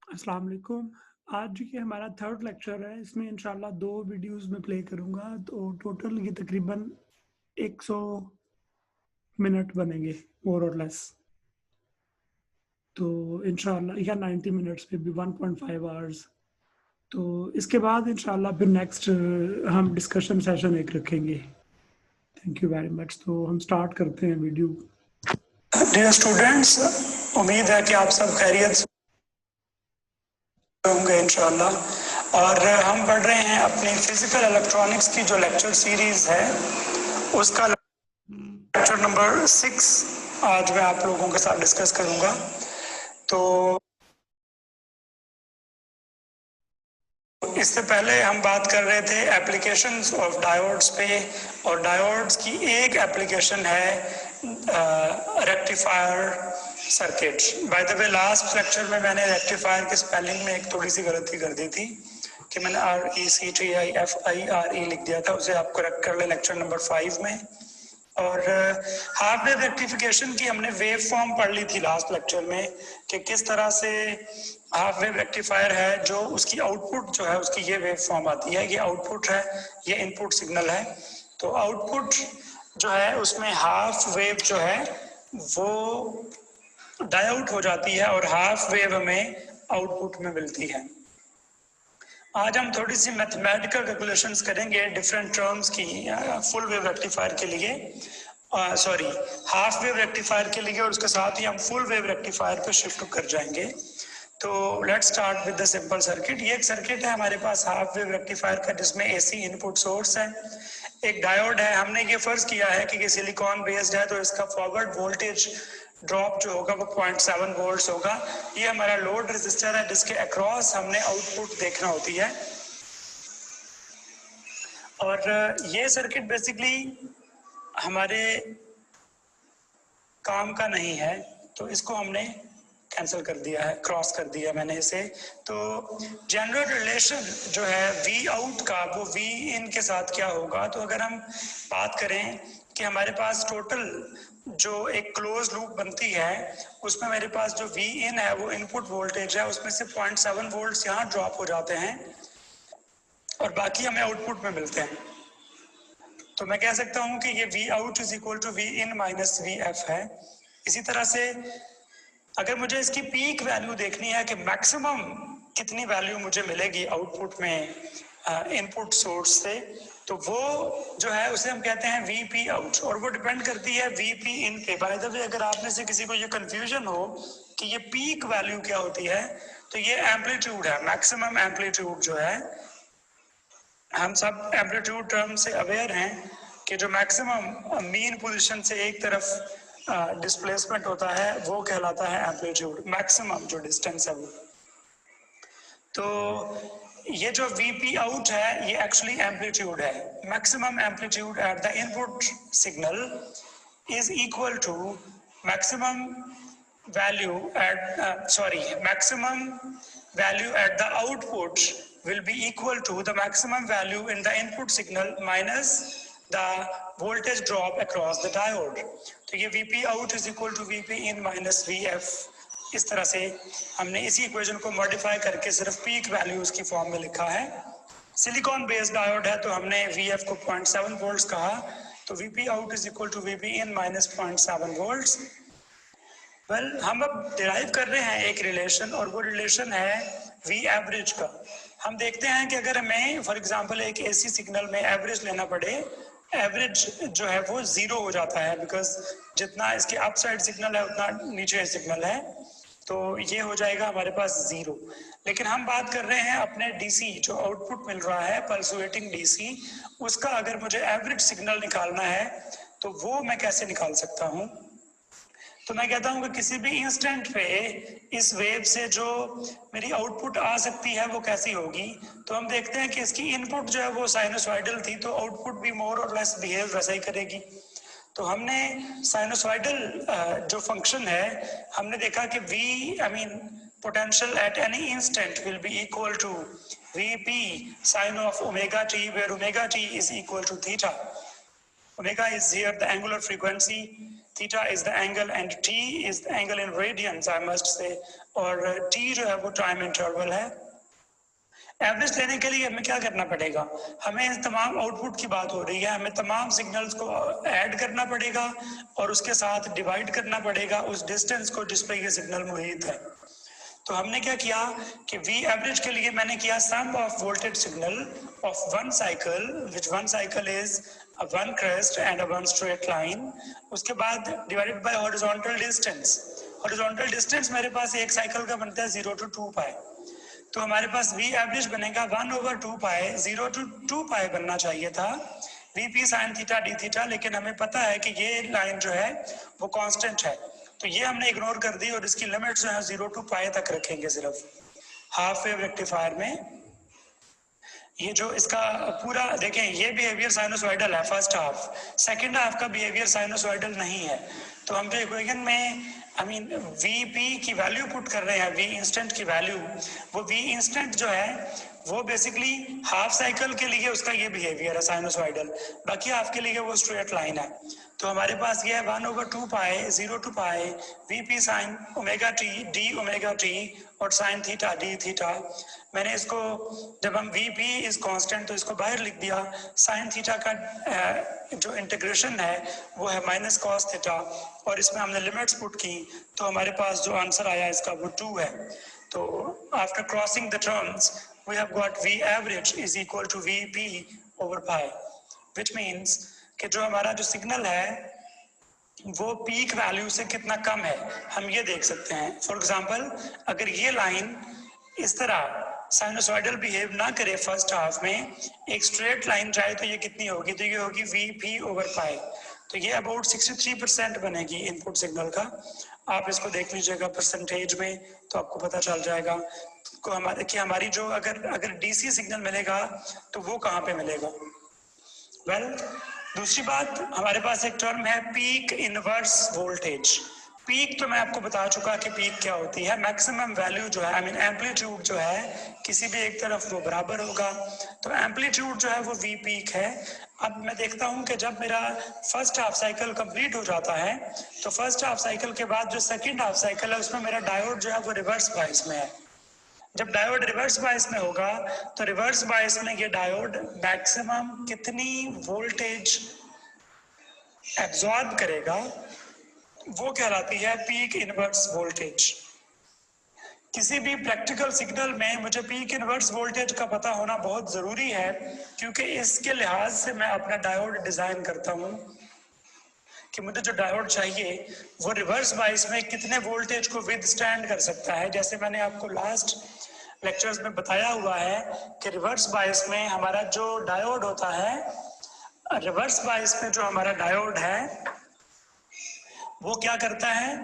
अस्सलाम वालेकुम। आज ये हमारा थर्ड लेक्चर है। इसमें इंशाल्लाह 2 वीडियोस में प्ले करूँगा, तो टोटल ये तकरीबन 100 मिनट बनेंगे मोर और लेस। तो इंशाल्लाह या 90 मिनट्स में भी 1.5 आवर्स। तो इसके बाद इंशाल्लाह फिर नेक्स्ट हम डिस्कशन सेशन एक रखेंगे। Thank you very much. तो हम स्टार्ट करते हैं वीडियो। डियर स्टूडेंट्स, उम्मीद है कि आप सब खैरियत से होंगे इंशाल्लाह। और हम पढ़ रहे हैं अपनी फिजिकल इलेक्ट्रॉनिक्स की जो लेक्चर सीरीज है, उसका लेक्चर नंबर 6 आज मैं आप लोगों के साथ डिस्कस करूंगा। तो इससे पहले हम बात कर रहे थे एप्लीकेशंस ऑफ डायोड्स पे, और डायोड्स की एक एप्लीकेशन है rectifier circuit. By the way last lecture में मैंने रेक्टिफायर के स्पेलिंग में एक थोड़ी सी गलती कर दी थी कि मैंने RECTIFIRE लिख दिया था, उसे आप करेक्ट कर ले लेक्चर नंबर 5 में। और हाफ वेव रेक्टिफिकेशन की हमने वेव फॉर्म पढ़ ली थी लास्ट लेक्चर में कि किस तरह से हाफ वेव रेक्टिफायर है, जो उसकी आउटपुट जो है उसकी ये वेव फॉर्म आती है। ये आउटपुट है, ये इनपुट सिग्नल है। तो आउटपुट जो है उसमें हाफ वेव जो है वो डायोड हो जाती है और हाफ वेव हमें आउटपुट में मिलती है। आज हम थोड़ी सी मैथमेटिकल कैलकुलेशंस करेंगे डिफरेंट टर्म्स की फुल वेव रेक्टिफायर के लिए, सॉरी हाफ वेव रेक्टिफायर के लिए, और उसके साथ ही हम फुल वेव रेक्टिफायर पे शिफ्ट कर जाएंगे। तो let's start with the simple circuit. ये एक सर्किट है हमारे पास हाफ वेव रेक्टिफायर का, जिसमें एसी इनपुट सोर्स है, एक डायोड है। हमने ये फर्ज किया है कि ये सिलिकॉन बेस्ड है, तो इसका फॉरवर्ड वोल्टेज ड्रॉप जो होगा वो 0.7 वोल्ट्स होगा। ये हमारा लोड रेजिस्टर है जिसके अक्रॉस हमने आउटपुट देखना होती है। और ये सर्किट बेसिकली हमारे काम का नहीं है, तो इसको हमने कैंसिल कर दिया है, क्रॉस कर दिया मैंने इसे। तो जनरल रिलेशन जो है वी आउट का, वो वी इन के साथ क्या होगा। तो अगर हम बात करें कि हमारे पास टोटल जो एक क्लोज लूप बनती है, उसमें मेरे पास जो वी इन है वो इनपुट वोल्टेज है, उसमें से 0.7 वोल्ट यहाँ ड्रॉप हो जाते हैं और बाकी हमें आउटपुट में मिलते हैं। तो मैं कह सकता हूं कि ये V out is equal to V in minus V F है। इसी तरह से अगर मुझे इसकी पीक वैल्यू देखनी है कि मैक्सिमम कितनी वैल्यू मुझे मिलेगी आउटपुट में इनपुट सोर्स से, तो वो जो है उसे हम कहते हैं वीपी आउट, और वो डिपेंड करती है वीपी इन पे। बाय द वे अगर आप में से किसी को ये कंफ्यूजन हो कि ये पीक वैल्यू क्या होती है, तो ये एम्पलीट्यूड है, मैक्सिमम एम्पलीट्यूड जो है। हम सब एम्पलीट्यूड टर्म से अवेयर हैं कि जो मैक्सिमम मीन पोजीशन से एक तरफ डिस्प्लेसमेंट होता है वो कहलाता है एम्पलीट्यूड, मैक्सिमम जो डिस्टेंस है वो। तो ये जो वीपी आउट है ये एक्चुअली एम्पलीट्यूड है। Maximum amplitude at the input signal is equal to maximum value at maximum value at the output will be equal to the maximum value in the input signal minus the voltage drop across the diode। तो ये Vp out is equal to Vp in minus Vf। इस तरह से हमने इसी equation को modify करके सिर्फ पीक वैल्यू उसकी फॉर्म में लिखा है। सिलिकॉन बेस्ड डायोड है तो हमने Vf को 0.7 वोल्ट्स कहा, तो Vp out is equal to Vp in minus 0.7 volts. हम अब डिराइव कर रहे हैं एक रिलेशन, और वो रिलेशन है वी एवरेज का। हम देखते हैं कि अगर हमें फॉर एग्जांपल एक एसी सिग्नल में एवरेज लेना पड़े, एवरेज जो है वो 0 हो जाता है, बिकॉज जितना इसके अपसाइड सिग्नल है उतना नीचे सिग्नल है, तो ये हो जाएगा हमारे पास 0। लेकिन हम बात कर रहे हैं अपने डीसी जो आउटपुट मिल रहा है पल्सुएटिंग डीसी, उसका अगर मुझे एवरेज सिग्नल निकालना है तो वो मैं कैसे निकाल सकता हूँ। तो मैं कहता हूं कि किसी भी इंस्टेंट पे इस वेव से जो मेरी आउटपुट आ सकती है वो कैसी होगी। तो हम देखते हैं कि इसकी इनपुट जो है वो साइनोसॉइडल थी, तो आउटपुट भी मोर और लेस बिहेव वैसा ही करेगी। तो हमने साइनोसॉइडल जो फंक्शन है, हमने देखा कि potential at any instant will be equal to Vp sin of omega t, where omega t is equal to theta. Omega is here the angular frequency, theta is the angle and T is the angle in radiance I must say, और T जो है वो time interval है। Average लेने के लिए हमें क्या करना पड़ेगा, हमें इन तमाम आउटपुट की बात हो रही है, हमें तमाम सिग्नल्स को ऐड करना पड़ेगा और उसके साथ डिवाइड करना पड़ेगा उस डिस्टेंस को जिस पे ये सिग्नल मुहित है। तो हमने क्या किया कि वी एवरेज के लिए मैंने किया sum of voltage signal of one cycle, which one cycle is one crest and one straight line, उसके बाद divided by horizontal distance. Horizontal distance मेरे पास एक साइकिल का बनता है 0 to 2 पाई, तो हमारे पास वी एवरेज बनेगा 1/2 पाई, 0 to 2 पाई बनना चाहिए था VP sine theta D theta, लेकिन हमें पता है कि ये लाइन जो है वो कांस्टेंट है, तो ये हमने इग्नोर कर दी और इसकी लिमिट जो है 0 to पाई तक रखेंगे सिर्फ हाफ वेव रेक्टिफायर में। ये जो इसका पूरा देखें, ये बिहेवियर साइनोसॉइडल है फर्स्ट हाफ, सेकंड हाफ का बिहेवियर साइनोसॉइडल नहीं है। तो हम जो इक्वेशन में वीपी की वैल्यू पुट कर रहे हैं, वी इंस्टेंट की वैल्यू, वो वी इंस्टेंट जो है वो बेसिकली हाफ साइकिल के लिए उसका ये बिहेवियर है साइनोसॉइडल, बाकी हाफ के लिए वो स्ट्रेट लाइन है। तो हमारे पास ये है 1/2 पाई 0 to pi VP sine omega T D omega T और साइन थीटा डी थीटा। मैंने इसको जब हम वीपी इज कांस्टेंट तो इसको बाहर लिख दिया, साइन थीटा का जो इंटीग्रेशन है वो है माइनस कॉस थीटा, और इसमें हमने लिमिट्स पुट की तो हमारे पास जो आंसर आया इसका वो 2 है। तो after crossing the terms we have got V average is equal to VP over pi, which means कि जो हमारा जो सिग्नल है वो पीक वैल्यू से कितना कम है हम ये देख सकते हैं। फॉर एग्जांपल अगर ये लाइन इस तरह साइनोसॉइडल बिहेव ना करे फर्स्ट हाफ में, एक स्ट्रेट लाइन जाए तो ये कितनी होगी, तो ये होगी वीपी ओवर पाई, तो ये अबाउट 63% बनेगी इनपुट सिग्नल का। आप इसको देख लीजिएगा परसेंटेज में तो आपको पता चल जाएगा को हमारे कि हमारी जो अगर डीसी सिग्नल मिलेगा तो वो कहाँ पे मिलेगा। वेल दूसरी बात, हमारे पास एक टर्म है पीक इनवर्स वोल्टेज। पीक तो मैं आपको बता चुका कि पीक क्या होती है, मैक्सिमम वैल्यू जो है एम्पलीट्यूड जो है किसी भी एक तरफ वो बराबर होगा, तो एम्पलीट्यूड जो है वो वी पीक है। अब मैं देखता हूं कि जब मेरा फर्स्ट हाफ साइकिल कंप्लीट हो जाता है तो फर्स्ट हाफ साइकिल के बाद जो सेकंड हाफ साइकिल है उसमें मेरा डायोड जो है वो रिवर्स बायस में है। जब डायोड रिवर्स बायस में होगा तो रिवर्स बायस में ये डायोड मैक्सिमम कितनी वोल्टेज एब्जॉर्ब करेगा वो कहलाती है पीक इनवर्स वोल्टेज। किसी भी प्रैक्टिकल सिग्नल में मुझे पीक इनवर्स वोल्टेज का पता होना बहुत जरूरी है, क्योंकि इसके लिहाज से मैं अपना डायोड डिजाइन करता हूं कि मुझे जो डायोड चाहिए वो रिवर्स बायस में कितने वोल्टेज को विदस्टैंड कर सकता है। जैसे मैंने आपको लास्ट लेक्चर्स में बताया हुआ है कि रिवर्स बायस में हमारा जो डायोड होता है, रिवर्स बायस में जो हमारा डायोड है वो क्या करता है,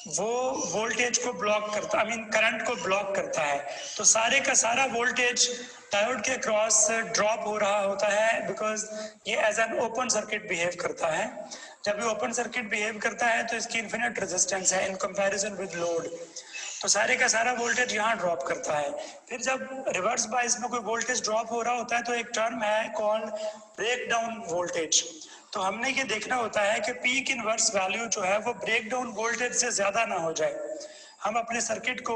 वो वोल्टेज को ब्लॉक करता करंट को ब्लॉक करता है। तो सारे का सारा वोल्टेज डायोड के क्रॉस ड्रॉप हो रहा होता है, बिकॉज ये as an open circuit behave करता है। जब ये ओपन सर्किट बिहेव करता है तो इसकी इन्फिनिट रेजिस्टेंस है इन कंपैरिजन विद लोड, तो सारे का सारा वोल्टेज यहाँ ड्रॉप करता है। फिर जब रिवर्स बायस में कोई वोल्टेज ड्रॉप हो रहा होता है तो एक टर्म है कॉल्ड ब्रेक डाउन वोल्टेज। तो हमने ये देखना होता है कि पीक इनवर्स वैल्यू जो है वो ब्रेक डाउन वोल्टेज से ज्यादा ना हो जाए। हम अपने सर्किट को,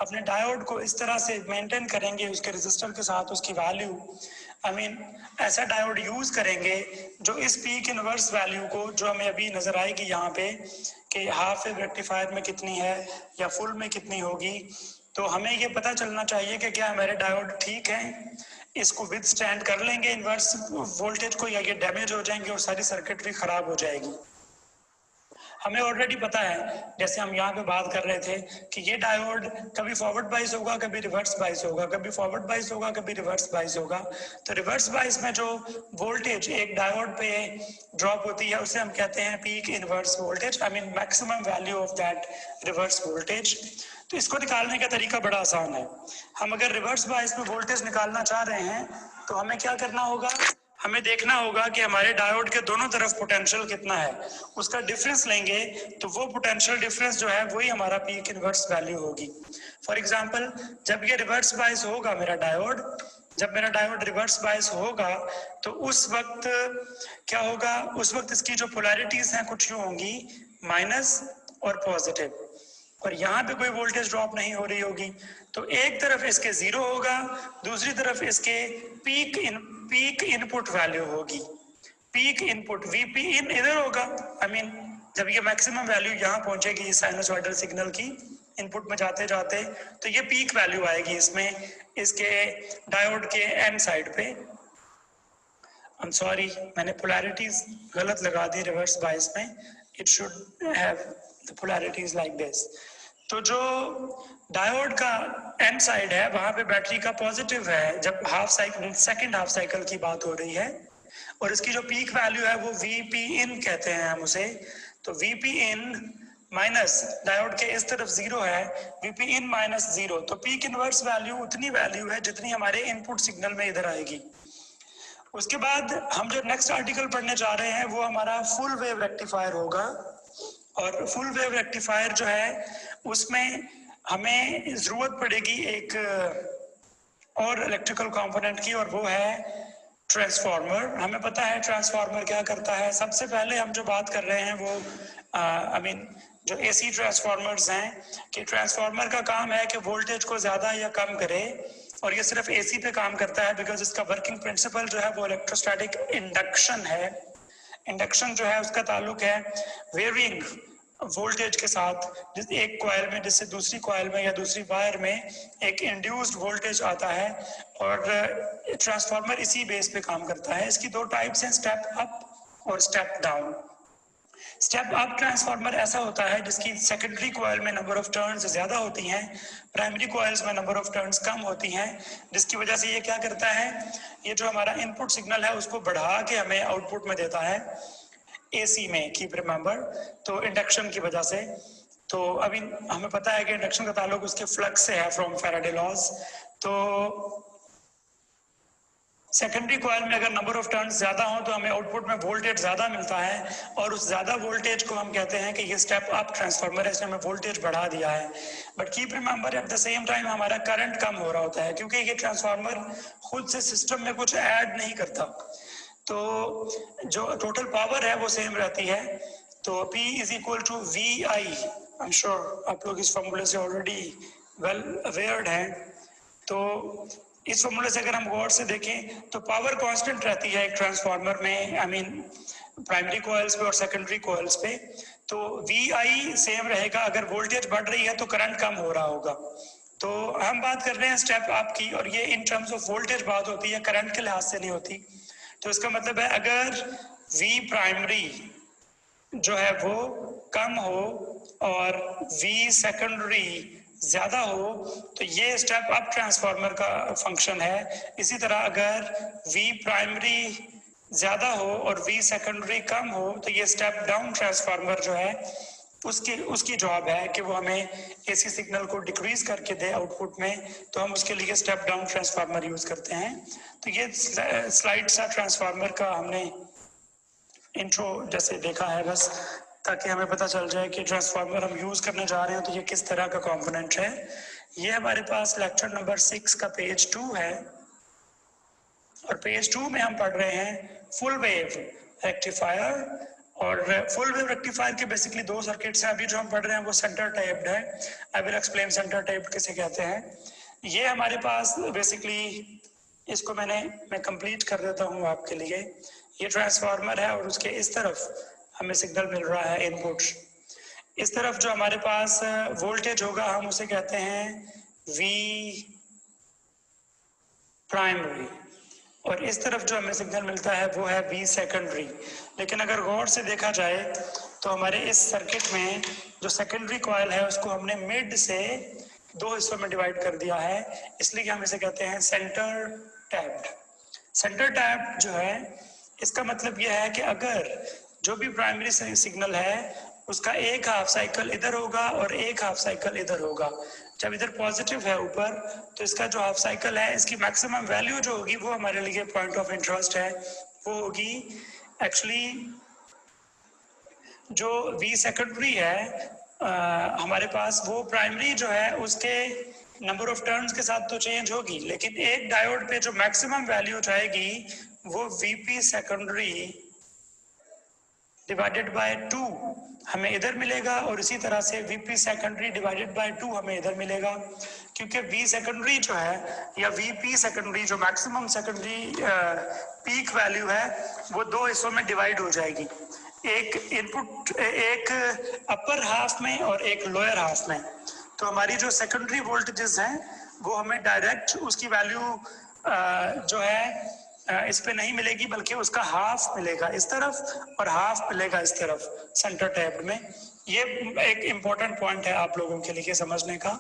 अपने डायोड को इस तरह से मेंटेन करेंगे उसके रेजिस्टर के साथ उसकी वैल्यू, ऐसा डायोड यूज करेंगे जो इस पीक इनवर्स वैल्यू को, जो हमें अभी नजर आएगी यहाँ पे कि हाफ वेव रेक्टिफायर में कितनी है या फुल में कितनी होगी, तो हमें ये पता चलना चाहिए कि क्या हमारे डायोड ठीक हैं, इसको विद स्टैंड कर लेंगे इनवर्स वोल्टेज को, या ये डैमेज हो जाएंगे और सारी सर्किटरी खराब हो जाएगी। हमें ऑलरेडी पता है, जैसे हम यहाँ पे बात कर रहे थे कि ये डायोड कभी फॉरवर्ड बाइस होगा, कभी रिवर्स बाइस होगा, कभी फॉरवर्ड बाइस होगा, कभी रिवर्स बाइस होगा। तो रिवर्स बाइस में जो वोल्टेज एक डायोड पे ड्रॉप होती है उसे हम कहते हैं peak inverse voltage, maximum value of that reverse voltage. तो इसको निकालने का तरीका बड़ा आसान है। हम अगर रिवर्स बायस में वोल्टेज निकालना चाह रहे हैं तो हमें क्या करना होगा, हमें देखना होगा कि हमारे डायोड के दोनों तरफ पोटेंशियल कितना है, उसका डिफरेंस लेंगे तो वो पोटेंशियल डिफरेंस जो है वही हमारा पीक इनवर्स वैल्यू होगी। फॉर एग्जांपल जब ये रिवर्स बायस होगा मेरा डायोड, जब मेरा डायोड रिवर्स बायस होगा तो उस वक्त क्या होगा, उस वक्त इसकी जो पोलैरिटीज हैं कुछ यूं होंगी माइनस और पॉजिटिव, और यहाँ पे कोई वोल्टेज ड्रॉप नहीं हो रही होगी, तो एक तरफ इसके 0 होगा, दूसरी तरफ इसके पीक इनपुट वैल्यू होगी, पीक इनपुट वीपी इन इधर होगा। आई मीन जब ये मैक्सिमम वैल्यू यहाँ पहुंचेगी साइनसॉइडल सिग्नल की इनपुट में जाते जाते, तो ये पीक वैल्यू आएगी इसमें, इसके डायोड के एन साइड पे। I'm sorry, मैंने polarities गलत लगा दी रिवर्स बायस में, it should have the polarities like this। तो जो डायोड का एन साइड है वहां पे बैटरी का पॉजिटिव है जब half cycle second half cycle की बात हो रही है, और इसकी जो पीक वैल्यू है वो वीपी इन कहते हैं हम उसे। तो वीपी इन माइनस डायोड के इस तरफ 0 है, वीपी इन माइनस 0, तो पीक इनवर्स वैल्यू उतनी वैल्यू है जितनी हमारे इनपुट सिग्नल में इधर आएगी। उसके बाद हम जो नेक्स्ट आर्टिकल पढ़ने जा रहे हैं वो हमारा फुल वेव रेक्टिफायर होगा, और फुल वेव रेक्टिफायर जो है उसमें हमें जरूरत पड़ेगी एक और इलेक्ट्रिकल कंपोनेंट की, और वो है ट्रांसफार्मर। हमें पता है ट्रांसफार्मर क्या करता है। सबसे पहले हम जो बात कर रहे हैं वो आई मीन जो एसी ट्रांसफार्मर्स हैं, कि ट्रांसफार्मर का काम है कि वोल्टेज को ज्यादा या कम करे, और ये सिर्फ एसी पे काम करता है बिकॉज इसका वर्किंग प्रिंसिपल जो है वो इलेक्ट्रोस्टैटिक इंडक्शन है। इंडक्शन जो है उसका ताल्लुक है वेरिंग वोल्टेज के साथ, जिस एक कॉइल में जिससे दूसरी कॉइल में या दूसरी वायर में एक इंड्यूस्ड वोल्टेज आता है, और ट्रांसफार्मर इसी बेस पे काम करता है। इसकी दो टाइप्स हैं, स्टेप अप और step down. Step up transformer ऐसा होता है जिसकी सेकेंडरी कॉइल में नंबर ऑफ टर्न्स ज्यादा होती हैं, प्राइमरी कॉइल्स में नंबर ऑफ टर्न्स कम होती हैं, जिसकी वजह से ये क्या करता है, ये जो हमारा इनपुट सिग्नल है उसको बढ़ा के हमें आउटपुट में देता है एसी में, कीप रिमेंबर। तो इंडक्शन की वजह से, तो अभी हमें पता है कि इंडक्शन का ताल्लुक उसके फ्लक्स से है फ्रॉम फैराडे लॉज। तो सेकेंडरी कॉइल में अगर नंबर ऑफ टर्न्स ज्यादा हो तो हमें आउटपुट में वोल्टेज ज्यादा मिलता है, और उस ज्यादा वोल्टेज को हम कहते हैं कि ये स्टेप अप ट्रांसफार्मर है, इसने हमें वोल्टेज बढ़ा दिया है। But keep remember at the same time हमारा करंट कम हो रहा होता है, क्योंकि ये ट्रांसफार्मर खुद से सिस्टम में कुछ ऐड नहीं करता, तो जो टोटल पावर है वो सेम रहती है। तो P is equal to V I, I am sure आप लोग इस फॉर्मूले से ऑलरेडी वेल अवेयर्ड हैं। तो इस फॉर्मूले से अगर हम गौर से देखें तो पावर कांस्टेंट रहती है एक ट्रांसफार्मर में, आई मीन प्राइमरी कॉइल्स पे और सेकेंडरी कॉइल्स पे। तो वी आई सेम रहेगा, अगर वोल्टेज बढ़ रही है तो करंट कम हो रहा होगा। तो हम बात कर रहे हैं स्टेप अप की, और ये इन टर्म्स ऑफ वोल्टेज बात होती है, करंट के लिहाज से नहीं होती। तो इसका मतलब है अगर वी प्राइमरी जो है वो कम हो और वी सेकेंडरी ज्यादा हो, तो ये स्टेप अप ट्रांसफार्मर का फंक्शन है। इसी तरह अगर वी प्राइमरी ज्यादा हो और वी सेकेंडरी कम हो, तो ये स्टेप डाउन ट्रांसफार्मर जो है उसकी जॉब है कि वो हमें एसी सिग्नल को डिक्रीज करके दे आउटपुट में, तो हम उसके लिए स्टेप डाउन ट्रांसफार्मर यूज करते हैं। तो ये स्लाइड सा ट्रांसफार्मर का हमने इंट्रो जैसे देखा है, बस ताकि हमें पता चल जाए कि ट्रांसफार्मर हम यूज करने जा रहे हैं तो ये किस तरह का कंपोनेंट है। ये हमारे पास लेक्चर नंबर 6 का पेज 2 है, और पेज 2 में हम पढ़ रहे हैं फुल वेव रेक्टिफायर। और फुल वेव रेक्टिफायर के बेसिकली दो सर्किट्स हैं। अभी जो हम पढ़ रहे हैं वो सेंटर टाइप्ड है। I will explain centre typed किसे कहते हैं। ये हमारे पास बेसिकली, इसको मैं कंप्लीट कर देता हूँ आपके लिए। ये ट्रांसफार्मर है और उसके इस तरफ हमें सिग्नल मिल रहा है इनपुट। इस तरफ जो हमारे पास वोल्टेज होगा हम उसे कहते हैं वी प्राइमरी, और इस तरफ जो हमें सिग्नल मिलता है वो है वी सेकेंडरी। लेकिन अगर गौर से देखा जाए तो हमारे इस सर्किट में जो सेकेंडरी कॉइल है उसको हमने मिड से दो हिस्सों में डिवाइड कर दिया है, इसलिए हम इसे कहते हैं सेंटर टैप्ड। सेंटर टैप्ड जो है इसका मतलब यह है कि अगर जो भी प्राइमरी सिग्नल है उसका एक हाफ साइकिल इधर होगा और एक हाफ साइकिल इधर होगा। जब इधर पॉजिटिव है ऊपर, तो इसका जो हाफ साइकिल है इसकी मैक्सिमम वैल्यू जो होगी वो हमारे लिए पॉइंट ऑफ इंटरेस्ट है, वो होगी एक्चुअली जो वी सेकेंडरी है हमारे पास, वो प्राइमरी जो है उसके नंबर ऑफ टर्न्स के साथ तो चेंज होगी, लेकिन एक डायोड पे जो मैक्सिमम वैल्यू जाएगी वो वीपी सेकेंडरी डिवाइडेड बाय 2 हमें इधर मिलेगा, और इसी तरह से Vp सेकेंडरी डिवाइडेड बाय 2 हमें इधर मिलेगा, क्योंकि V सेकेंडरी जो है या Vp सेकेंडरी जो मैक्सिमम सेकेंडरी पीक वैल्यू है वो दो हिस्सों में डिवाइड हो जाएगी, एक इनपुट, एक अपर हाफ में और एक लोअर हाफ में। तो हमारी जो सेकेंडरी वोल्टेजेस हैं वो हमें डायरेक्ट उसकी वैल्यू जो है इस पे नहीं मिलेगी, बल्कि उसका हाफ मिलेगा इस तरफ और हाफ मिलेगा इस तरफ सेंटर टैब में। ये एक इम्पोर्टेंट पॉइंट है आप लोगों के लिए समझने का।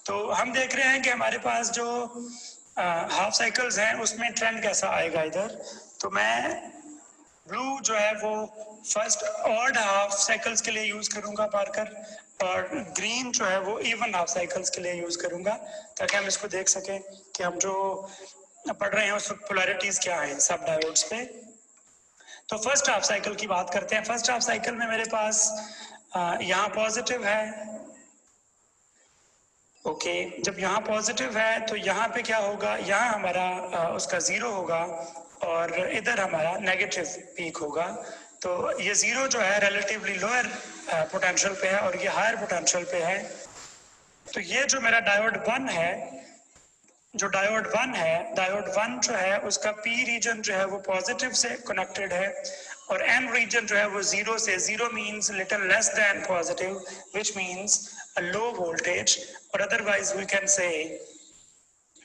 तो हम देख रहे हैं कि हमारे पास जो हाफ साइकिल्स हैं उसमें ट्रेंड कैसा आएगा इधर। तो मैं ब्लू जो है वो फर्स्ट ऑड हाफ साइकिल्स के लिए यूज करूंगा पार्कर, और ग्रीन जो है वो इवन हाफ साइकिल्स के लिए यूज करूंगा, ताकि हम इसको देख सकें कि हम जो पढ़ रहे हैं उस पोलैरिटीज क्या है सब डायोड्स पे। तो फर्स्ट हाफ साइकिल की बात करते हैं। फर्स्ट हाफ साइकिल में मेरे पास यहाँ पॉजिटिव है, ओके। जब यहाँ पॉजिटिव है तो यहाँ पे क्या होगा, यहाँ हमारा उसका जीरो होगा और इधर हमारा नेगेटिव पीक होगा। तो ये जीरो जो है रिलेटिवली लोअर पोटेंशियल पे है और ये हायर पोटेंशियल पे है। तो ये जो मेरा डायोड 1 है, जो डायोड 1 है, डायोड 1 जो है उसका पी रीजन जो है वो पॉजिटिव से कनेक्टेड है, और एन रीजन जो है वो जीरो से, zero means little less than positive which means a low voltage, और अदरवाइज वी कैन से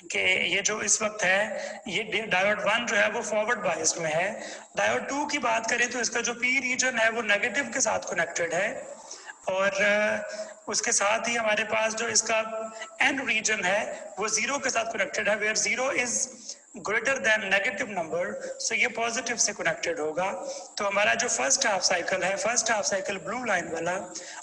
कि ये जो इस वक्त है ये डायोड 1 जो है वो फॉरवर्ड बायस्ड में है। डायोड 2 की बात करें तो इसका जो पी रीजन है वो नेगेटिव के साथ कनेक्टेड है, और उसके साथ ही हमारे पास जो इसका एन रीजन है वो जीरो के साथ कनेक्टेड है, where zero is greater than negative number, so ये पॉजिटिव से कनेक्टेड होगा। तो हमारा जो फर्स्ट हाफ साइकिल है, first half cycle blue line वाला,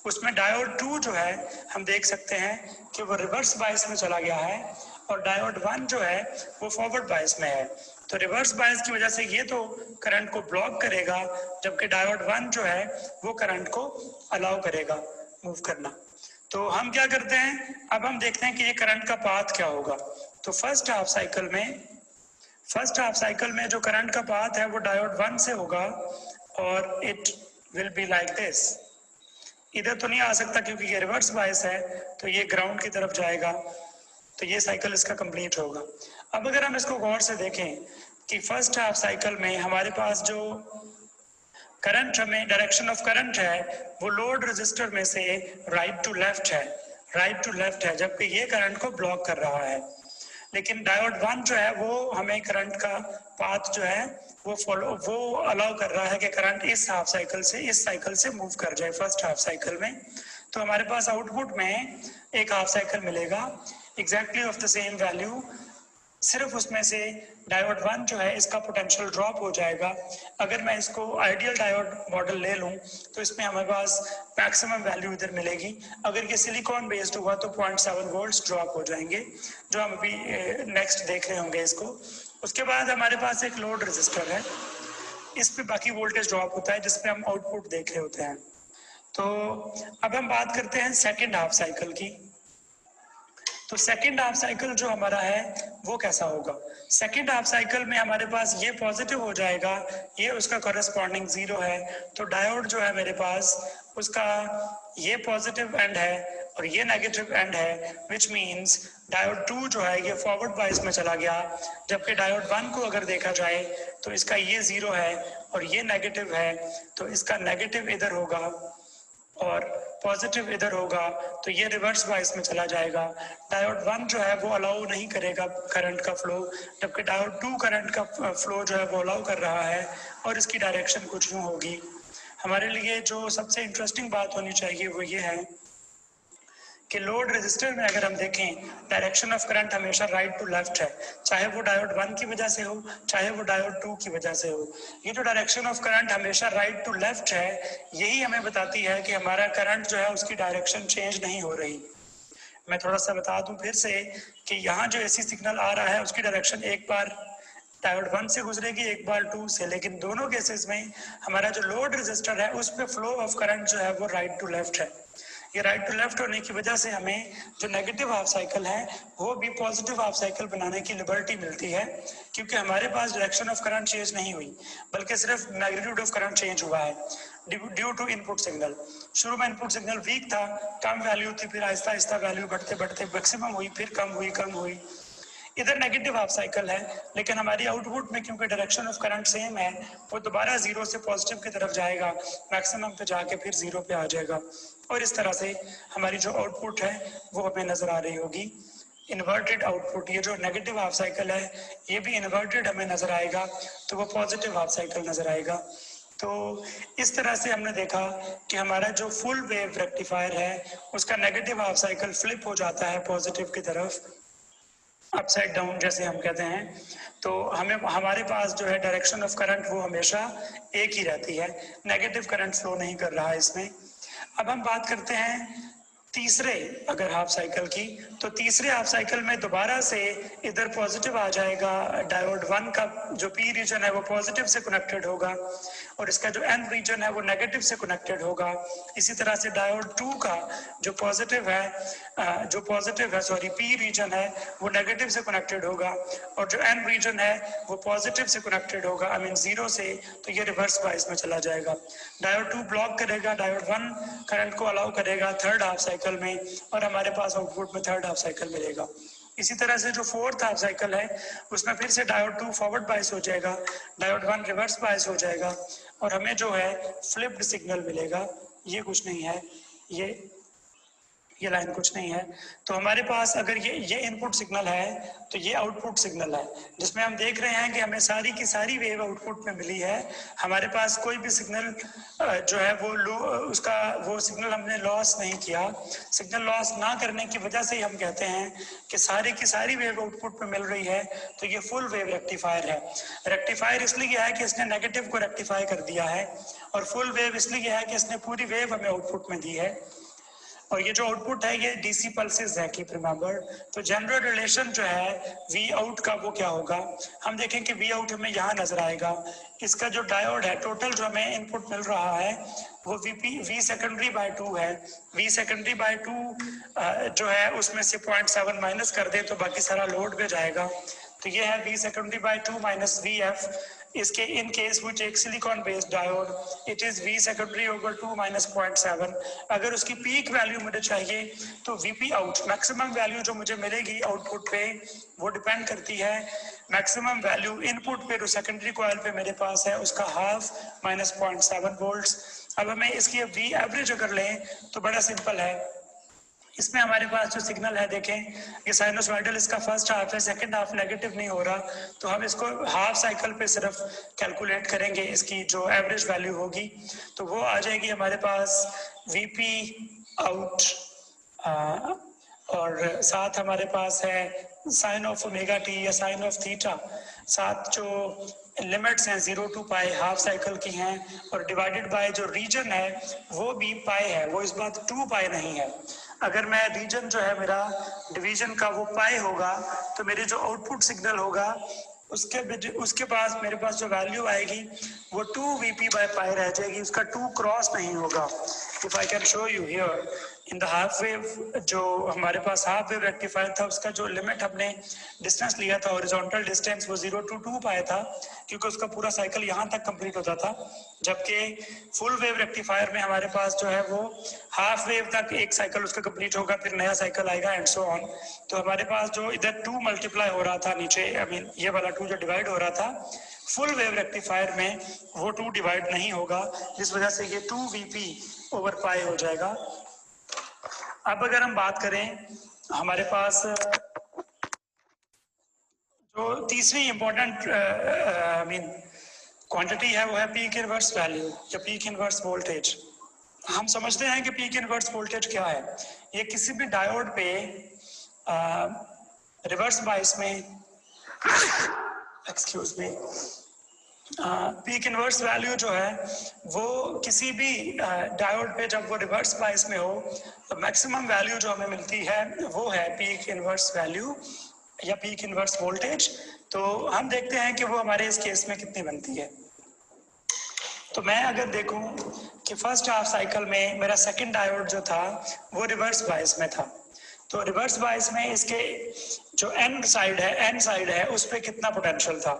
उसमें डायोड 2 जो है हम देख सकते हैं कि वो रिवर्स बायस में चला गया है, और डायोड 1 जो है वो फॉरवर्ड बायस में है। तो रिवर्स बायस की वजह से ये तो करंट को ब्लॉक करेगा, जबकि डायोड 1 जो है वो करंट को अलाउ करेगा मूव करना। तो हम क्या करते हैं, अब हम देखते हैं कि ये करंट का पाथ क्या होगा। तो फर्स्ट हाफ साइकिल में जो करंट का पाथ है वो डायोड 1 से होगा, और it will be like this. इधर तो नहीं आ सकता क्योंकि ये रिवर्स बायस है, तो ये ग्राउंड की तरफ जाएगा, तो ये साइकिल इसका कंप्लीट होगा। अब अगर हम इसको गौर से देखें कि फर्स्ट हाफ साइकिल में हमारे पास जो करंट, हमें डायरेक्शन ऑफ करंट है वो लोड रेजिस्टर में से राइट टू लेफ्ट है, जबकि ये करंट को ब्लॉक कर रहा है। लेकिन डायोड 1 जो है वो हमें करंट का पाथ जो है वो अलाउ कर रहा है कि करंट इस हाफ साइकिल से इस साइकिल से मूव कर जाए फर्स्ट हाफ साइकिल में। तो हमारे पास आउटपुट में एक हाफ साइकिल मिलेगा exactly of the same value, सिर्फ उसमें से डायोड 1 जो है इसका पोटेंशियल ड्रॉप हो जाएगा। अगर मैं इसको आइडियल डायोड मॉडल ले लूं तो इसमें हमारे पास मैक्सिमम वैल्यू इधर मिलेगी। अगर ये सिलिकॉन बेस्ड हुआ तो 0.7 वोल्ट्स ड्रॉप हो जाएंगे, जो हम अभी नेक्स्ट देख रहे होंगे इसको। उसके बाद हमारे पास एक लोड रेजिस्टर है, इस पे बाकी वोल्टेज ड्रॉप होता है जिसपे हम आउटपुट देख रहे होते हैं। तो अब हम बात करते हैं सेकेंड हाफ साइकिल की। तो सेकेंड हाफ साइकिल जो हमारा है वो कैसा होगा। सेकेंड हाफ साइकिल में हमारे पास ये पॉजिटिव हो जाएगा, ये उसका कॉरेस्पॉन्डिंग जीरो है। तो डायोड जो है मेरे पास उसका ये पॉजिटिव एंड है और ये नेगेटिव एंड है, विच मीन्स डायोड 2 जो है ये फॉरवर्ड बायस में चला गया, जबकि डायोड 1 को अगर देखा जाए तो इसका ये जीरो है और ये नेगेटिव है, तो इसका नेगेटिव इधर होगा और पॉजिटिव इधर होगा, तो ये रिवर्स बायस में चला जाएगा। डायोड 1 जो है वो अलाउ नहीं करेगा करंट का फ्लो, जबकि डायोड 2 करंट का फ्लो जो है वो अलाउ कर रहा है, और इसकी डायरेक्शन कुछ यूं होगी। हमारे लिए जो सबसे इंटरेस्टिंग बात होनी चाहिए वो ये है कि लोड रेजिस्टर में अगर हम देखें डायरेक्शन ऑफ करंट हमेशा राइट टू लेफ्ट है, चाहे वो डायोड 1 की वजह से हो चाहे वो डायोड 2 की वजह से हो। ये जो डायरेक्शन ऑफ करंट हमेशा राइट टू लेफ्ट है, यही हमें बताती है कि हमारा करंट जो है उसकी डायरेक्शन चेंज नहीं हो रही। मैं थोड़ा सा बता दूं फिर से कि यहाँ जो एसी सिग्नल आ रहा है उसकी डायरेक्शन एक बार डायोड 1 से गुजरेगी, एक बार 2 से, लेकिन दोनों केसेस में हमारा जो लोड रेजिस्टर है उस पर फ्लो ऑफ करंट जो है वो राइट टू लेफ्ट है। ये राइट टू लेफ्ट होने की वजह से हमें जो नेगेटिव हाफ साइकिल है वो भी पॉजिटिव हाफ साइकिल बनाने की लिबर्टी मिलती है, क्योंकि हमारे पास डायरेक्शन ऑफ करंट चेंज नहीं हुई बल्कि सिर्फ मैग्नीट्यूड ऑफ करंट चेंज हुआ है ड्यू टू इनपुट सिग्नल। शुरू में इनपुट सिग्नल वीक था, कम वैल्यू थी, फिर आहिस्ता आहिस्ता वैल्यू बढ़ते बढ़ते मैक्सिमम हुई, फिर कम हुई। इधर नेगेटिव हाफ साइकिल है, लेकिन हमारी आउटपुट में क्योंकि डायरेक्शन ऑफ करंट सेम है, वो दोबारा जीरो से पॉजिटिव की तरफ जाएगा, मैक्सिमम पे जाके फिर जीरो पे आ जाएगा, और इस तरह से हमारी जो आउटपुट है वो हमें नजर आ रही होगी इन्वर्टेड आउटपुट। ये जो नेगेटिव हाफ साइकिल है ये भी इन्वर्टेड हमें नजर आएगा, तो वो पॉजिटिव हाफ साइकिल नजर आएगा। तो इस तरह से हमने देखा कि हमारा जो फुल वेव रेक्टिफायर है उसका नेगेटिव हाफ साइकिल फ्लिप हो जाता है पॉजिटिव की तरफ, अपसाइड डाउन जैसे हम कहते हैं। तो हमें हमारे पास जो है डायरेक्शन ऑफ करंट वो हमेशा एक ही रहती है, नेगेटिव करंट फ्लो नहीं कर रहा है इसमें। अब हम बात करते हैं तीसरे अगर हाफ साइकिल की, तो तीसरे हाफ साइकिल में दोबारा से इधर पॉजिटिव आ जाएगा, डायोड 1 का जो पी रीजन है वो पॉजिटिव से कनेक्टेड होगा और इसका जो एन रीजन है वो नेगेटिव से कनेक्टेड होगा। इसी तरह से डायोड 2 का जो पॉजिटिव है सॉरी पी रीजन है वो नेगेटिव से कनेक्टेड होगा और जो एन रीजन है वो पॉजिटिव से कनेक्टेड होगा, आई मीन जीरो से, तो ये रिवर्स बायस में चला जाएगा। डायोड 2 ब्लॉक करेगा, डायोड 1 करंट को अलाउ करेगा थर्ड हाफ साइकिल में, और हमारे पास आउटपुट में थर्ड हाफ साइकिल मिलेगा। इसी तरह से जो फोर्थ हाफ साइकिल है उसमें फिर से डायोड 2 फॉरवर्ड बायस हो जाएगा, डायोड 1 रिवर्स बायस हो जाएगा और हमें जो है फ्लिप्ड सिग्नल मिलेगा। ये कुछ नहीं है, ये लाइन कुछ नहीं है। तो हमारे पास अगर ये इनपुट सिग्नल है तो ये आउटपुट सिग्नल है, जिसमें हम देख रहे हैं कि हमें सारी की सारी वेव आउटपुट में मिली है। हमारे पास कोई भी सिग्नल जो है वो सिग्नल हमने लॉस नहीं किया। सिग्नल लॉस ना करने की वजह से ही हम कहते हैं कि सारी की सारी वेव आउटपुट में मिल रही है, तो ये फुल वेव रेक्टिफायर है। रेक्टिफायर इसलिए है कि इसने नेगेटिव को रेक्टिफाई कर दिया है, और फुल वेव इसलिए है कि इसने पूरी वेव हमें आउटपुट में दी है। और ये जो आउटपुट है ये डीसी पल्सेस है, कीप रिमेंबर। तो जनरल रिलेशन जो है वी आउट का वो क्या होगा, हम देखें कि वी आउट हमें यहाँ नजर आएगा। इसका जो डायोड है टोटल जो हमें इनपुट मिल रहा है वो वी सेकेंडरी बाय 2 है। वी सेकेंडरी बाय 2 जो है उसमें से 0.7 माइनस कर दे तो बाकी सारा लोड पे जाएगा। तो ये है V secondary by 2 minus V F. इसके in case we take silicon based diode, it is V secondary over 2 minus 0.7। अगर उसकी पीक वैल्यू मुझे चाहिए तो वीपी आउट मैक्सिमम वैल्यू जो मुझे मिलेगी आउटपुट पे वो डिपेंड करती है मैक्सिमम वैल्यू इनपुट पे जो सेकेंडरी कॉइल पे मेरे पास है उसका हाफ माइनस 0.7 वोल्ट्स। अब हमें इसकी वी एवरेज अगर लें तो बड़ा सिंपल है। इसमें हमारे पास जो सिग्नल है देखें ये साइनोसॉइडल, इसका फर्स्ट हाफ है, सेकंड हाफ नेगेटिव नहीं हो रहा, तो हम इसको हाफ साइकिल पे सिर्फ कैलकुलेट करेंगे। इसकी जो एवरेज वैल्यू होगी तो वो आ जाएगी हमारे पास वीपी आउट और साथ हमारे पास है साइन ऑफ ओमेगा टी या साइन ऑफ थीटा, साथ जो लिमिट्स हैं 0 to पाई हाफ साइकिल की हैं, और डिवाइडेड बाय जो रीजन है वो भी पाई है, वो इस बात 2 पाई नहीं है। अगर मैं रीजन जो है मेरा डिवीजन का वो पाई होगा तो मेरी जो आउटपुट सिग्नल होगा उसके पास मेरे पास जो वैल्यू आएगी वो 2 वीपी बाय पाई रह जाएगी, उसका 2 क्रॉस नहीं होगा। If I can show you here in the half wave, जो हमारे पास हाफ वेव रेक्टिफायर था उसका जो लिमिट हमने डिस्टेंस लिया था हॉरिजॉन्टल डिस्टेंस वो 0 to 2 पाया था, क्योंकि उसका पूरा साइकिल यहाँ तक कंप्लीट होता था। जबकि फुल वेव रेक्टिफायर में हमारे पास जो है वो हाफ वेव तक एक साइकिल उसका कंप्लीट होगा, फिर नया साइकिल आएगा एंड सो ऑन। तो हमारे पास जो इधर 2 मल्टीप्लाई हो रहा था नीचे, आई मीन ये वाला 2 जो डिवाइड हो रहा था, फुल वेव रेक्टिफायर में वो 2 डिवाइड नहीं होगा, जिस वजह से ये 2 वीपी ओवर पाई हो जाएगा। अब अगर हम बात करें हमारे पास जो तीसरी इंपॉर्टेंट आई मीन क्वांटिटी है वो है पीक इनवर्स वैल्यू या पीक इनवर्स वोल्टेज। हम समझते हैं कि पीक इनवर्स वोल्टेज क्या है। ये किसी भी डायोड पे रिवर्स बायस में excuse me peak inverse value जो है वो किसी भी डायोड पे जब वो रिवर्स बायस में हो तो मैक्सिमम वैल्यू जो हमें मिलती है वो है पीक इनवर्स वैल्यू या पीक इनवर्स वोल्टेज। तो हम देखते हैं कि वो हमारे इस केस में कितनी बनती है। तो मैं अगर देखूं कि फर्स्ट हाफ साइकिल में मेरा सेकंड डायोड जो था वो रिवर्स बायस में था, तो रिवर्स बायस में इसके जो एन साइड है उस पे कितना पोटेंशियल था,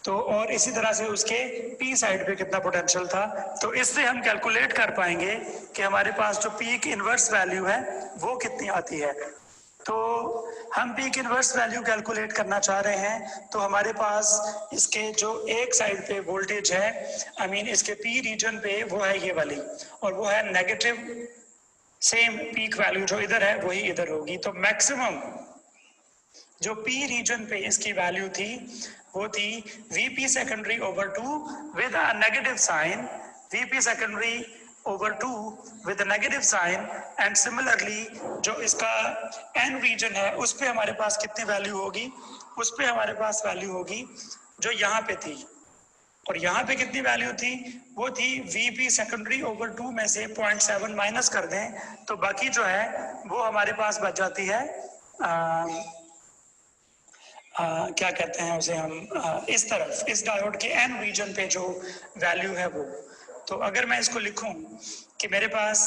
तो और इसी तरह से उसके पी साइड पे कितना पोटेंशियल था। तो इससे हम कैलकुलेट कर पाएंगे कि हमारे पास जो पीक इनवर्स वैल्यू है वो कितनी आती है। तो हम पीक इनवर्स वैल्यू कैलकुलेट करना चाह रहे हैं, तो हमारे पास इसके जो एक साइड पे वोल्टेज है, आई मीन इसके पी रीजन पे, वो है ये वाली, और वो है नेगेटिव, सेम पीक वैल्यू जो इधर है वही इधर होगी। तो मैक्सिमम जो पी रीजन पे इसकी वैल्यू थी वो थी VP secondary over 2 with a negative sign, VP secondary over 2 with a negative sign, and similarly जो इसका एन रीजन है उस पे हमारे पास कितनी वैल्यू होगी, उस पे हमारे पास वैल्यू होगी जो यहाँ पे थी, और यहाँ पे कितनी वैल्यू थी, वो थी वीपी सेकेंडरी ओवर 2 में से 0.7 माइनस कर दें तो बाकी जो है वो हमारे पास बच जाती है क्या कहते हैं उसे हम, इस तरफ इस डायोड के एन रीजन पे जो वैल्यू है वो। तो अगर मैं इसको लिखूं कि मेरे पास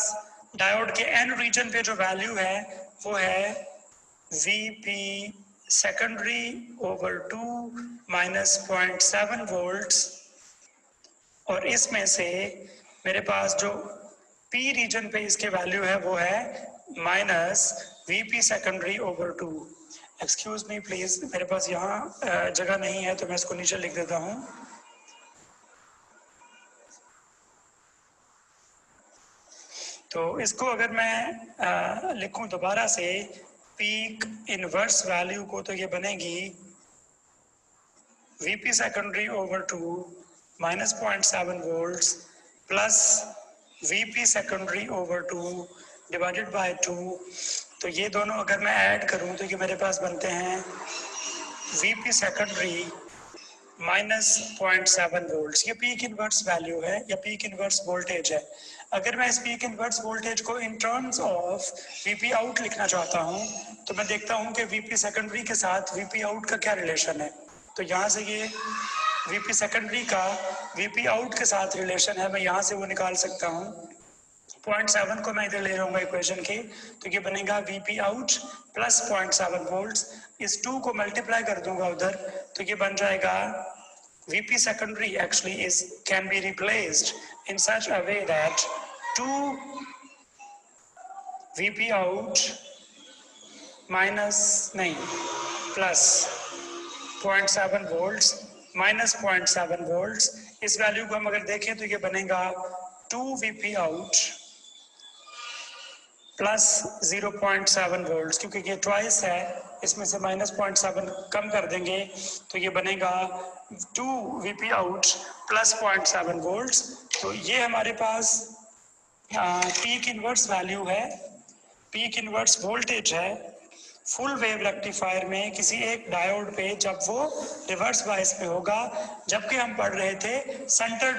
डायोड के एन रीजन पे जो वैल्यू है वो है VP secondary over 2 minus 0.7 volts, और इसमें से मेरे पास जो पी रीजन पे इसके वैल्यू है वो है minus VP secondary over 2। Excuse me please, मेरे पास यहाँ जगह नहीं है तो मैं इसको नीचे लिख देता हूँ। तो इसको अगर मैं लिखूं दोबारा से पीक इनवर्स वैल्यू को, तो ये बनेगी VP secondary over 2 minus 0.7 volts plus VP secondary over 2 divided by 2। तो ये दोनों अगर मैं ऐड करूं तो ये मेरे पास बनते हैं वीपी सेकेंडरी माइनस 0.7 वोल्ट्स। ये पीक इनवर्स वैल्यू है या पीक इनवर्स वोल्टेज है। अगर मैं इस पीक इनवर्स वोल्टेज को in terms of VP out लिखना चाहता हूं तो मैं देखता हूं कि वीपी सेकेंडरी के साथ वीपी आउट का क्या रिलेशन है। तो यहाँ से ये वीपी सेकेंडरी का वीपी आउट के साथ रिलेशन है, मैं यहाँ से वो निकाल सकता हूँ। 0.7 को मैं इधर ले जाऊंगा इक्वेशन के, तो ये बनेगा वीपी आउट प्लस 0.7 वोल्ट्स, इस 2 को मल्टीप्लाई कर दूंगा उधर तो ये बन जाएगा VP secondary actually is can be replaced in such a way that 2 VP out minus नहीं प्लस 0.7 वोल्ट्स माइनस 0.7 वोल्ट्स। इस वैल्यू को हम अगर देखें तो ये बनेगा 2 वीपी आउट प्लस 0.7 वोल्ट्स, क्योंकि ये ट्वाइस है इसमें से माइनस 0.7 कम कर देंगे तो ये बनेगा 2 वीपी आउट प्लस 0.7 वोल्ट्स। तो ये हमारे पास पीक इनवर्स वैल्यू है, पीक इनवर्स वोल्टेज है फुल वेव रेक्टिफायर में किसी एक डायोड पे जब वो रिवर्स बायस में होगा, जबकि हम पढ़ रहे थे सेंटर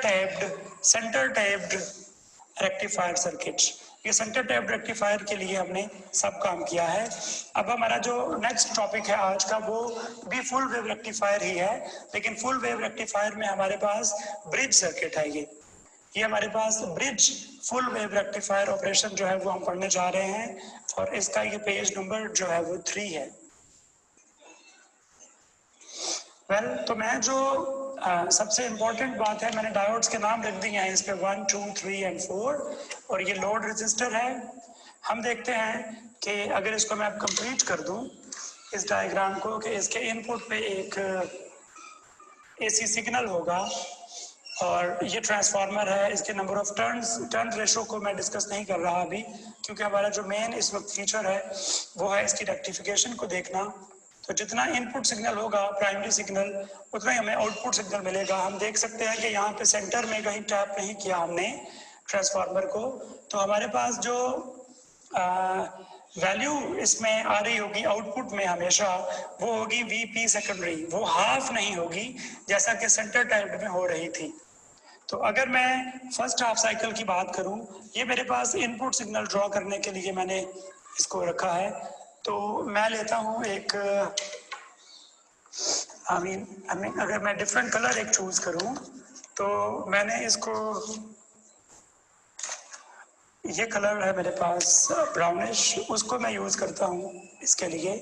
टैप्ड रेक्टिफायर सर्किट। ये सेंटर टैप्ड रेक्टिफायर के लिए हमने सब काम किया है। अब हमारा जो नेक्स्ट टॉपिक है आज का वो भी फुल वेव रेक्टिफायर ही है, लेकिन फुल वेव रेक्टिफायर में हमारे पास ब्रिज सर्किट है। ये हमारे पास bridge full wave rectifier operation जो है वो हम पढ़ने जा रहे हैं, और इसका ये पेज नंबर जो है वो 3 है। तो मैं जो सबसे इम्पोर्टेंट बात है, मैंने डायोड्स के नाम लिख दिए हैं इस पे 1, 2, 3 और 4, और ये लोड रेजिस्टर है। हम देखते हैं कि अगर इसको मैं कंप्लीट कर दूं इस डायग्राम को, कि इसके इनपुट पे एक एसी सिग्नल होगा और ये ट्रांसफार्मर है। इसके नंबर ऑफ टर्न रेशो को मैं डिस्कस नहीं कर रहा अभी, क्योंकि हमारा जो मेन इस वक्त फीचर है वो है इसकी रेक्टिफिकेशन को देखना। तो जितना इनपुट सिग्नल होगा प्राइमरी सिग्नल, उतना ही हमें आउटपुट सिग्नल मिलेगा। हम देख सकते हैं कि यहाँ पे सेंटर में कहीं टैप नहीं किया हमने ट्रांसफार्मर को, तो हमारे पास जो वैल्यू इसमें आ रही होगी आउटपुट में हमेशा वो होगी वीपी सेकेंडरी, वो हाफ नहीं होगी जैसा कि सेंटर टैप्ड में हो रही थी। तो अगर मैं फर्स्ट हाफ साइकिल की बात करूं, ये मेरे पास इनपुट सिग्नल ड्रॉ करने के लिए मैंने इसको रखा है। तो मैं लेता हूं एक अगर मैं डिफरेंट कलर एक चूज करूं, तो मैंने इसको, ये कलर है मेरे पास ब्राउनिश, उसको मैं यूज़ करता हूँ इसके लिए।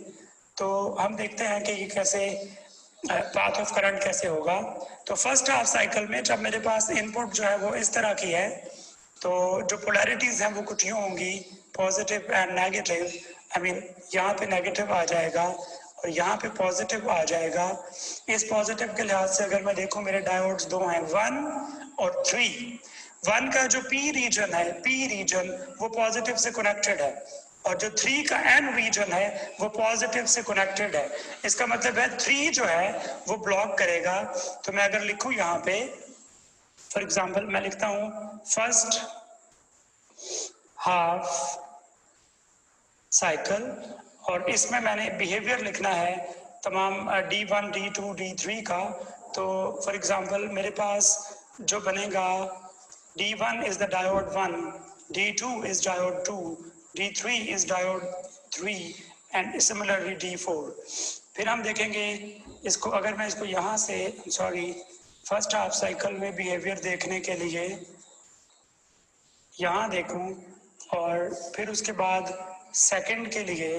तो हम देखते हैं कि ये कैसे पाथ ऑफ करंट कैसे होगा। तो फर्स्ट हाफ साइकिल में जब मेरे पास इनपुट जो है वो इस तरह की है, तो जो पोलैरिटीज हैं वो कुछ यूँ होंगी, positive and negative. I mean यहाँ पे नेगेटिव आ जाएगा और यहाँ पे पॉजिटिव आ जाएगा। इस पॉजिटिव के लिहाज से अगर मैं देखूँ, मेरे डायोड्स दो हैं, 1 और 3। 1 का जो पी रीजन है, पी रीजन वो पॉजिटिव से कनेक्टेड है, और जो 3 का एन रीजन है वो पॉजिटिव से कनेक्टेड है। इसका मतलब है 3 जो है वो ब्लॉक करेगा। तो मैं अगर लिखूं यहाँ पे, फॉर एग्जाम्पल मैं लिखता हूं फर्स्ट हाफ साइकिल, और इसमें मैंने बिहेवियर लिखना है तमाम D1, D2, D3 का। तो फॉर एग्जाम्पल मेरे पास जो बनेगा, D1 is the diode 1, D2 is diode 2, D3 is diode 3 and similarly D4। फिर हम देखेंगे इसको, अगर मैं इसको यहाँ से, सॉरी, फर्स्ट हाफ साइकिल में बिहेवियर देखने के लिए यहाँ देखूं, और फिर उसके बाद सेकंड के लिए,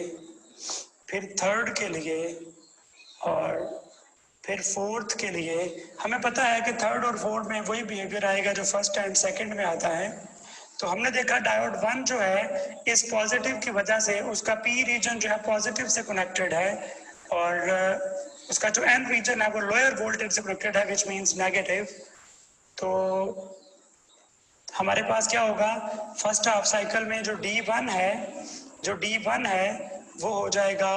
फिर थर्ड के लिए, और फिर फोर्थ के लिए। हमें पता है कि थर्ड और फोर्थ में वही बिहेवियर आएगा जो फर्स्ट एंड सेकंड में आता है। तो हमने देखा डायोड 1 जो है, इस पॉजिटिव की वजह से उसका पी रीजन जो है पॉजिटिव से कनेक्टेड है, और उसका जो एन रीजन है वो लोअर वोल्टेज से कनेक्टेड है, विच मीन्स नेगेटिव। तो हमारे पास क्या होगा, फर्स्ट हाफ साइकिल में जो D1 है वो हो जाएगा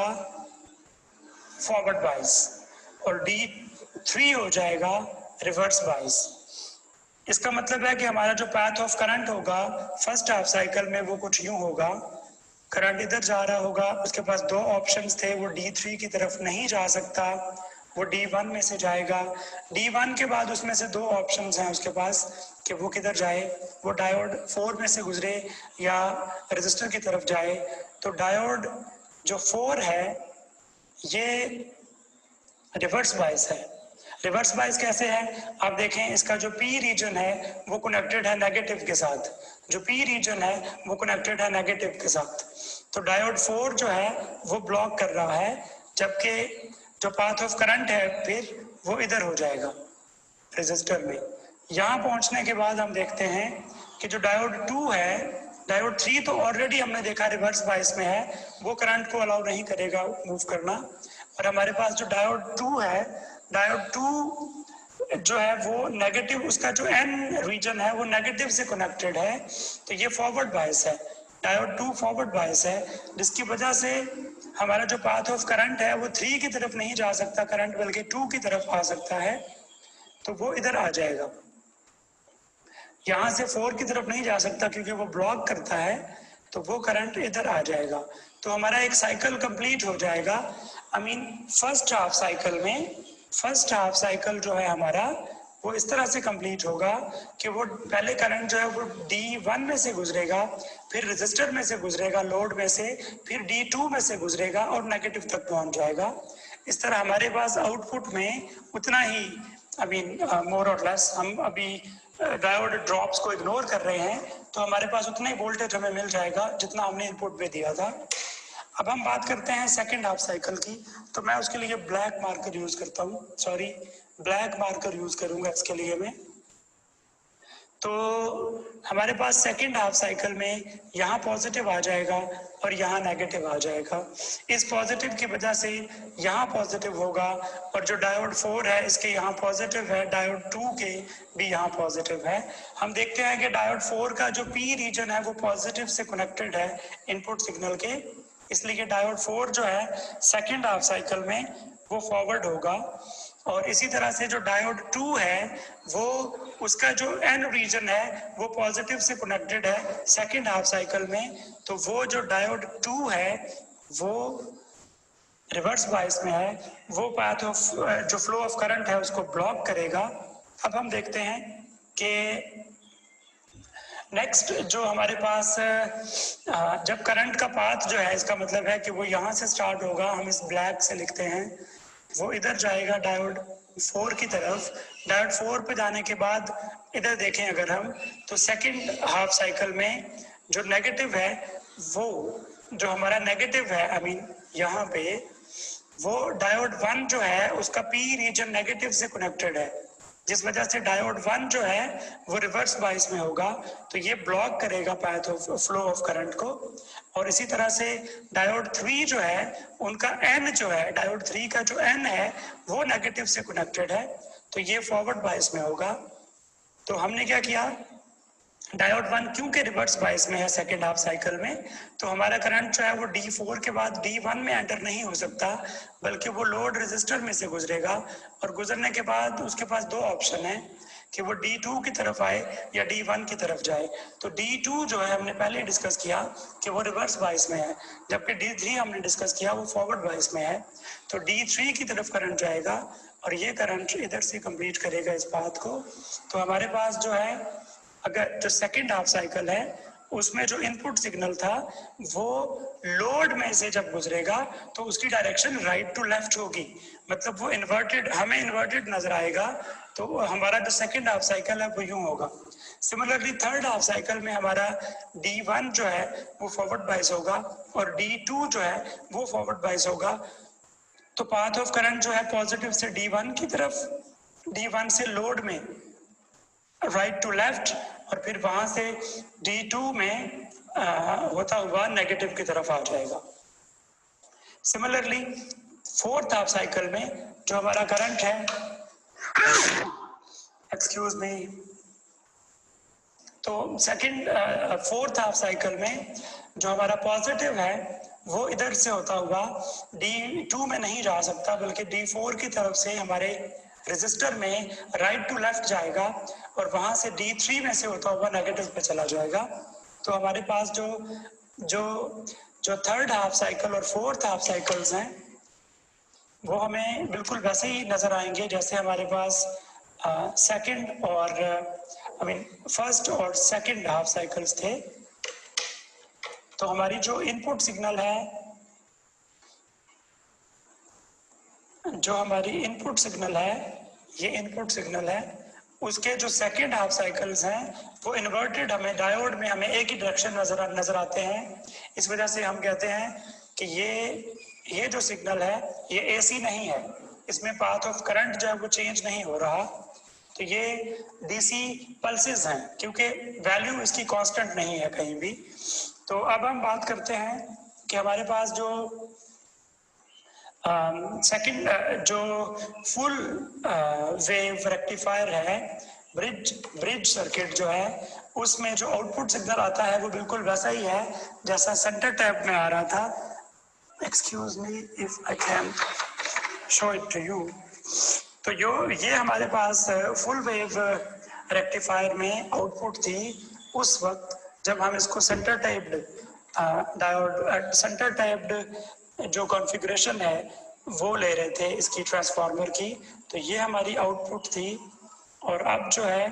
फॉरवर्ड बाइस, और D3 हो जाएगा रिवर्स बाइस। इसका मतलब है कि हमारा जो पाथ ऑफ करंट होगा फर्स्ट हाफ साइकिल में वो कुछ यूं होगा, करंट इधर जा रहा होगा, उसके पास दो ऑप्शंस थे, वो D3 की तरफ नहीं जा सकता, वो D1 में से जाएगा। D1 के बाद उसमें से दो ऑप्शंस हैं उसके पास कि वो किधर जाए, वो डायोड 4 में से गुजरे या रजिस्टर की तरफ जाए। तो डायोड जो 4 है ये रिवर्स बाइस है। रिवर्स बाइस कैसे है, आप देखें, इसका जो पी रीजन है वो कनेक्टेड है नेगेटिव के साथ, जो पी रीजन है वो कनेक्टेड है नेगेटिव के साथ। तो डायोड 4 जो है वो ब्लॉक कर रहा है, जबकि जो पाथ ऑफ करंट है फिर वो इधर हो जाएगा रेजिस्टर में। यहाँ पहुंचने के बाद हम देखते हैं कि जो डायोड 2 है, डायोड 3 तो ऑलरेडी हमने देखा रिवर्स बाइस में है, वो करंट को अलाउ नहीं करेगा मूव करना। और हमारे पास जो डायोड 2 है, डायोड 2 जो है वो नेगेटिव, उसका जो एन रीजन है वो नेगेटिव से कनेक्टेड है, तो ये फॉरवर्ड बाइस है। डायोड 2 फॉरवर्ड बाइस है, जिसकी वजह से हमारा जो पाथ ऑफ करंट है वो 3 की तरफ नहीं जा सकता करंट, बल्कि 2 की तरफ आ सकता है, तो वो इधर आ जाएगा। यहाँ से 4 की तरफ नहीं जा सकता क्योंकि वो ब्लॉक करता है, तो वो करंट इधर आ जाएगा। तो हमारा एक साइकिल कंप्लीट हो जाएगा। I mean first half cycle में, फर्स्ट हाफ साइकिल जो है हमारा वो इस तरह से कंप्लीट होगा कि वो पहले करंट जो है वो D1 में से गुजरेगा, फिर रेजिस्टर में से गुजरेगा, लोड में से, फिर D2 में से गुजरेगा और नेगेटिव तक पहुंच जाएगा। इस तरह हमारे पास आउटपुट में उतना ही, आई मीन मोर और लेस, हम अभी डायोड ड्रॉप्स को इग्नोर कर रहे हैं, तो हमारे पास उतना ही वोल्टेज हमें मिल जाएगा जितना हमने इनपुट पे दिया था। अब हम बात करते हैं सेकंड हाफ साइकिल की, तो मैं उसके लिए ब्लैक मार्कर यूज करता हूँ, सॉरी ब्लैक मार्कर यूज करूंगा इसके लिए मैं। तो हमारे पास सेकंड हाफ साइकिल में यहाँ पॉजिटिव आ जाएगा और यहाँ नेगेटिव आ जाएगा। इस पॉजिटिव की वजह से यहाँ पॉजिटिव होगा, और जो डायोड 4 है इसके यहाँ पॉजिटिव है, डायोड 2 के भी यहाँ पॉजिटिव है। हम देखते हैं कि डायोड 4 का जो पी रीजन है वो पॉजिटिव से कनेक्टेड है इनपुट सिग्नल के, इसलिए डायोड 4 जो है सेकंड हाफ साइकिल में वो फॉरवर्ड होगा। और इसी तरह से जो डायोड 2 है वो, उसका जो एन रीजन है वो पॉजिटिव से कनेक्टेड है सेकंड हाफ साइकिल में, तो वो जो डायोड 2 है वो रिवर्स बाइस में है, वो पाथ ऑफ जो फ्लो ऑफ करंट है उसको ब्लॉक करेगा। अब हम देखते हैं कि नेक्स्ट जो हमारे पास जब करंट का पाथ जो है, इसका मतलब है कि वो यहाँ से स्टार्ट होगा, हम इस ब्लैक से लिखते हैं, वो इधर जाएगा डायोड 4 की तरफ, डायोड 4 पे जाने के बाद इधर देखें अगर हम, तो सेकंड हाफ साइकिल में जो नेगेटिव है, वो जो हमारा नेगेटिव है, आई मीन यहाँ पे, वो डायोड 1 जो है उसका पी रीजन नेगेटिव से कनेक्टेड है, जिस वजह से डायोड 1 जो है वो रिवर्स बाइस में होगा, तो ये ब्लॉक करेगा path of flow of current को। और इसी तरह से डायोड 3 जो है उनका एन जो है, डायोड 3 का जो एन है वो नेगेटिव से कनेक्टेड है, तो ये फॉरवर्ड बाइस में होगा। तो हमने क्या किया, डायोड 1 क्योंकि रिवर्स बाइस में है सेकेंड हाफ साइकिल में, तो हमारा करंट जो है वो D4 के बाद D1 में एंटर नहीं हो सकता, बल्कि वो लोड रेजिस्टर में से गुजरेगा, और गुजरने के बाद उसके पास दो ऑप्शन है कि वो D2 की तरफ आए या D1 की तरफ जाए। तो D2 जो है हमने पहले डिस्कस किया कि वो रिवर्स बाइस में है, जबकि D3 हमने डिस्कस किया वो फॉरवर्ड बाइस में है। तो D3 की तरफ करंट जाएगा और ये करंट इधर से कंप्लीट करेगा इस पाथ को। तो हमारे पास जो है, अगर जो सेकेंड हाफ साइकिल है उसमें जो इनपुट सिग्नल था वो लोड में से जब गुजरेगा तो उसकी डायरेक्शन राइट टू लेफ्ट होगी, मतलब वो इन्वर्टेड, हमें इन्वर्टेड नजर आएगा। तो हमारा जो सेकेंड हाफ साइकिल है वो यूं होगा। सिमिलरली थर्ड हाफ साइकिल में हमारा D1 जो है वो फॉरवर्ड बाइस होगा और D2 जो है वो फॉरवर्ड बाइस होगा। तो पाथ ऑफ करंट जो है पॉजिटिव से D1 की तरफ, D1 से लोड में राइट टू लेफ्ट, और फिर वहां से D2 में होता हुआ नेगेटिव की तरफ आ जाएगा। सिमिलरली फोर्थ हाफ साइकिल में जो हमारा करंट है, एक्सक्यूज मी, तो सेकंड फोर्थ हाफ साइकिल में जो हमारा पॉजिटिव है वो इधर से होता हुआ D2 में नहीं जा सकता, बल्कि D4 की तरफ से हमारे रेजिस्टर में राइट टू लेफ्ट जाएगा और वहां से D3 में से होता हुआ नेगेटिव पे चला जाएगा। तो हमारे पास जो थर्ड हाफ साइकिल और फोर्थ हाफ साइकिल्स हैं वो हमें बिल्कुल वैसे ही नजर आएंगे जैसे हमारे पास सेकंड और फर्स्ट और सेकंड हाफ साइकिल्स थे। तो हमारी जो इनपुट सिग्नल है, जो हमारी इनपुट सिग्नल है, ये इनपुट सिग्नल है, उसके जो सेकेंड हाफ साइकिल्स हैं वो इन्वर्टेड, हमें डायोड में हमें एक ही डायरेक्शन नजर आते हैं। इस वजह से हम कहते हैं कि ये जो सिग्नल है ये एसी नहीं है, इसमें पाथ ऑफ करंट जो है वो चेंज नहीं हो रहा। तो ये डीसी पल्सेस हैं क्योंकि वैल्यू इसकी कांस्टेंट नहीं है कहीं भी। तो अब हम बात करते हैं कि हमारे पास जो सेकंड जो फुल वेव रेक्टिफायर है, ब्रिज सर्किट जो है, उसमें जो आउटपुट सिग्नल आता है वो बिल्कुल वैसा ही है जैसा सेंटर टैप में आ रहा था। Excuse me if I can show it to you. तो ये हमारे पास फुल वेव रेक्टिफायर में आउटपुट थी उस वक्त जब हम इसको centre tapped diode, centre tapped जो कॉन्फ़िगरेशन है वो ले रहे थे इसकी ट्रांसफार्मर की। तो ये हमारी आउटपुट थी और अब जो है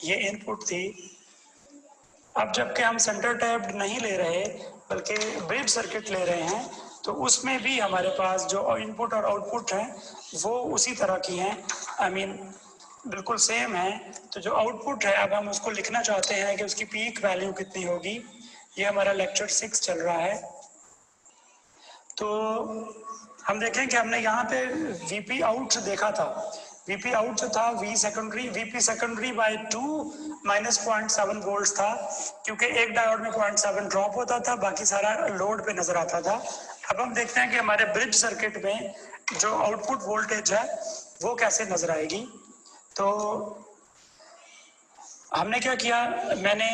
ये इनपुट थी। अब जबकि हम सेंटर टैप्ड नहीं ले रहे बल्कि ब्रिज सर्किट ले रहे हैं, तो उसमें भी हमारे पास जो इनपुट और आउटपुट हैं वो उसी तरह की हैं, बिल्कुल सेम है। तो जो आउटपुट है अब हम उसको लिखना चाहते हैं कि उसकी पीक वैल्यू कितनी होगी। ये हमारा लेक्चर 6 चल रहा है। तो हम देखें कि हमने यहाँ पे वीपी आउट देखा था। वीपी आउट जो था VP secondary by 2 minus 0.7 volt था, क्योंकि एक डायोड में 0.7 ड्रॉप होता था, बाकी सारा लोड पे नजर आता था। अब हम देखते हैं कि हमारे ब्रिज सर्किट में जो आउटपुट वोल्टेज है वो कैसे नजर आएगी। तो हमने क्या किया, मैंने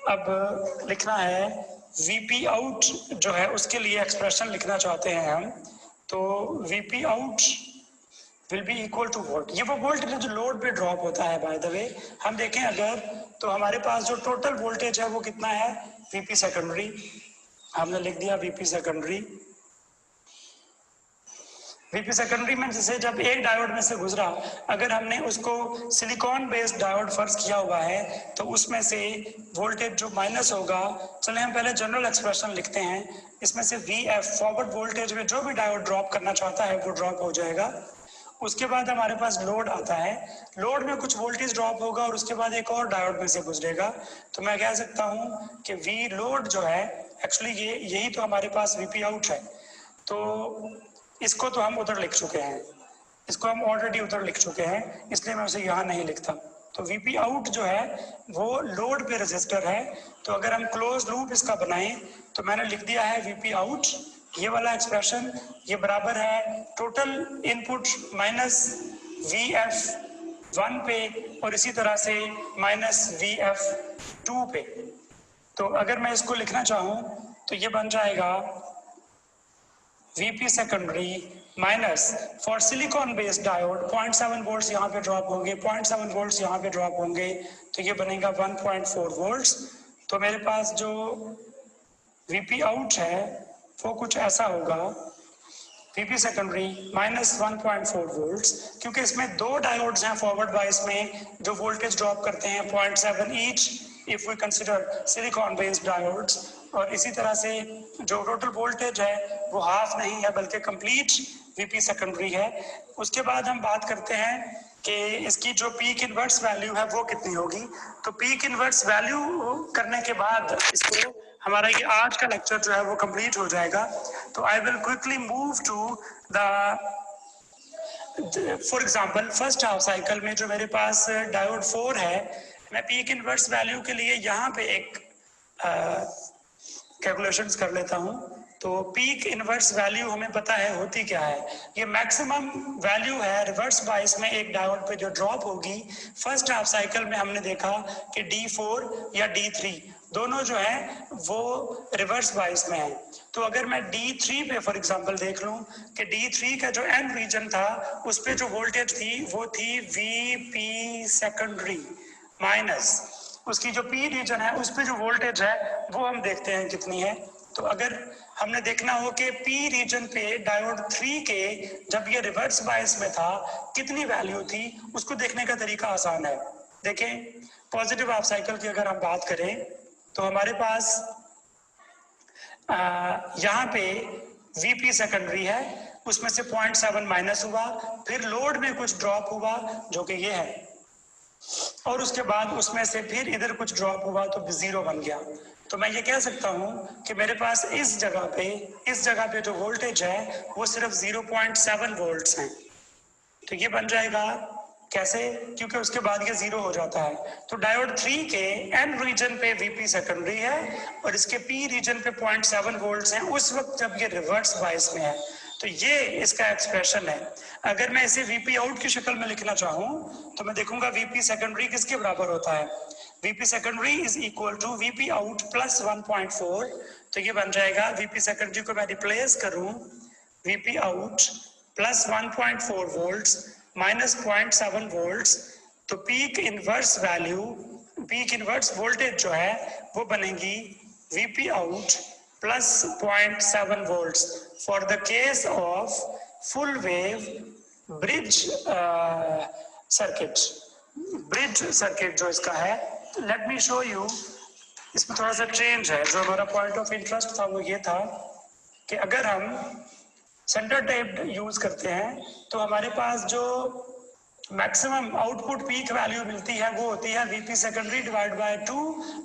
अब लिखना है Vp आउट जो है उसके लिए एक्सप्रेशन लिखना चाहते हैं हम। तो Vp out will be equal two volt, ये वो वोल्टेज जो लोड पे ड्रॉप होता है। बाय द वे हम देखें अगर, तो हमारे पास जो टोटल वोल्टेज है वो कितना है, Vp सेकेंडरी, हमने लिख दिया Vp सेकेंडरी। Vp सेकेंडरी में जैसे जब एक डायोड में से गुजरा, अगर हमने उसको सिलिकॉन बेस्ड डायोड फर्ज किया हुआ है तो उसमें से वोल्टेज जो माइनस होगा, चले हम पहले जनरल एक्सप्रेशन लिखते हैं। इसमें से Vf फॉरवर्ड वोल्टेज में जो भी डायोड ड्रॉप करना चाहता है वो ड्रॉप हो जाएगा, उसके बाद हमारे पास लोड आता है, लोड में कुछ वोल्टेज ड्रॉप होगा और उसके बाद एक और डायोड में से गुजरेगा, तो मैं कह सकता हूँ कि वी लोड जो है एक्चुअली यही तो हमारे पास वीपी आउट है। तो इसको तो हम उधर लिख चुके हैं, इसको हम ऑलरेडी उधर लिख चुके हैं, इसलिए मैं उसे यहाँ नहीं लिखता। तो वीपी आउट जो है वो लोड पे रजिस्टर है। तो अगर हम क्लोज लूप इसका बनाएं तो मैंने लिख दिया है वीपी आउट, ये वाला एक्सप्रेशन ये बराबर है total input minus V F 1 पे और इसी तरह से माइनस वी एफ 2 पे। तो अगर मैं इसको लिखना चाहूँ तो ये बन जाएगा VP secondary minus for silicon based diode 0.7 volts यहाँ पे ड्रॉप होंगे, 0.7 वोल्ट्स यहाँ पे ड्रॉप होंगे, तो ये बनेगा 1.4 वोल्ट्स। तो मेरे पास जो VP आउट है वो कुछ ऐसा होगा, VP सेकेंडरी माइनस 1.4 वोल्ट्स, क्योंकि इसमें दो डायोड्स हैं फॉरवर्ड बायस में जो वोल्टेज ड्रॉप करते हैं 0.7 each if we consider silicon based diodes, और इसी तरह से जो टोटल वोल्टेज है वो हाफ नहीं है बल्कि कंप्लीट VP सेकेंडरी है। उसके बाद हम बात करते हैं कि इसकी जो पीक इनवर्स वैल्यू है वो कितनी होगी। तो पीक इनवर्स वैल्यू करने के बाद इसको हमारा ये आज का लेक्चर जो है वो कंप्लीट हो जाएगा। तो I will quickly move to the for example first half cycle में जो मेरे पास डायोड 4 है, मैं पीक इनवर्स वैल्यू के लिए यहाँ पे एक कैलकुलेशंस कर लेता हूँ। तो पीक इनवर्स वैल्यू हमें पता है होती क्या है, ये मैक्सिमम वैल्यू है रिवर्स बायस में एक डायोड पे जो ड्रॉप होगी। फर्स्ट हाफ साइकिल में हमने देखा कि D4 या D3 दोनों जो है वो रिवर्स बायस में है। तो अगर मैं D3 पे फॉर एग्जांपल देख लूं कि D3 का जो एन रीजन था उस पे जो वोल्टेज थी वो थी VP सेकेंडरी माइनस उसकी जो P रीजन है उस पे जो वोल्टेज है वो हम देखते हैं कितनी है। तो अगर हमने देखना हो कि P रीजन पे डायोड 3 के जब ये रिवर्स बायस में था कितनी वैल्यू थी, उसको देखने का तरीका आसान है। देखें पॉजिटिव हाफ साइकिल की अगर हम बात करें तो हमारे पास यहाँ पे VP सेकेंडरी है, उसमें से 0.7 माइनस हुआ, फिर लोड में कुछ ड्रॉप हुआ जो कि ये है, और उसके बाद उसमें से फिर इधर कुछ ड्रॉप हुआ तो 0 बन गया। तो मैं ये कह सकता हूँ कि मेरे पास इस जगह पे जो वोल्टेज है वो सिर्फ 0.7 वोल्ट्स हैं। तो ये बन जाएगा कैसे, क्योंकि उसके बाद ये 0 हो जाता है। तो डायोड 3 के एन रीजन पे VP सेकेंडरी है और इसके P रीजन पे 0.7 वोल्ट्स हैं उस वक्त जब ये रिवर्स बायस में है। तो ये इसका एक्सप्रेशन है। अगर मैं इसे VP आउट की शक्ल में लिखना चाहूँ तो मैं देखूंगा VP सेकेंडरी किसके बराबर होता है, VP secondary is equal to VP out plus 1.4। तो ये बन जाएगा, VP सेकेंडरी को मैं रिप्लेस करूं VP out plus 1.4 volts minus 0.7 volts, तो पीक इनवर्स वोल्टेज जो है वो बनेगी VP out plus 0.7 volts for the case of full wave bridge circuit जो इसका है। लेट मी शो यू, इसमें थोड़ा सा चेंज है। जो हमारा पॉइंट ऑफ इंटरेस्ट था वो ये था कि अगर हम सेंटर टेप्ड यूज करते हैं तो हमारे पास जो मैक्सिमम आउटपुट पीक वैल्यू मिलती है वो होती है VP secondary divide by 2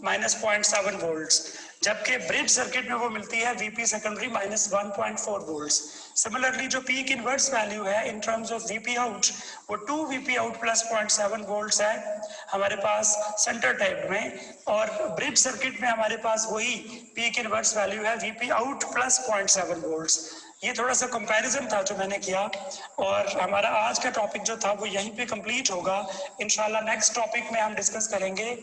minus 0.7 volts, जबकि ब्रिज सर्किट में वो मिलती है VP secondary minus 1.4 volts. Similarly जो पीक इनवर्स वैल्यू है in terms of VP out वो 2 VP आउट प्लस 0.7 वोल्ट्स है हमारे पास सेंटर टाइप में, और ब्रिज सर्किट में हमारे पास वही पीक इनवर्स वैल्यू है VP आउट प्लस 0.7 वोल्ट्स। ये थोड़ा सा कंपैरिजन था जो मैंने किया, और हमारा आज का टॉपिक जो था वो यहीं पे कंप्लीट होगा। इंशाल्लाह नेक्स्ट टॉपिक में हम डिस्कस करेंगे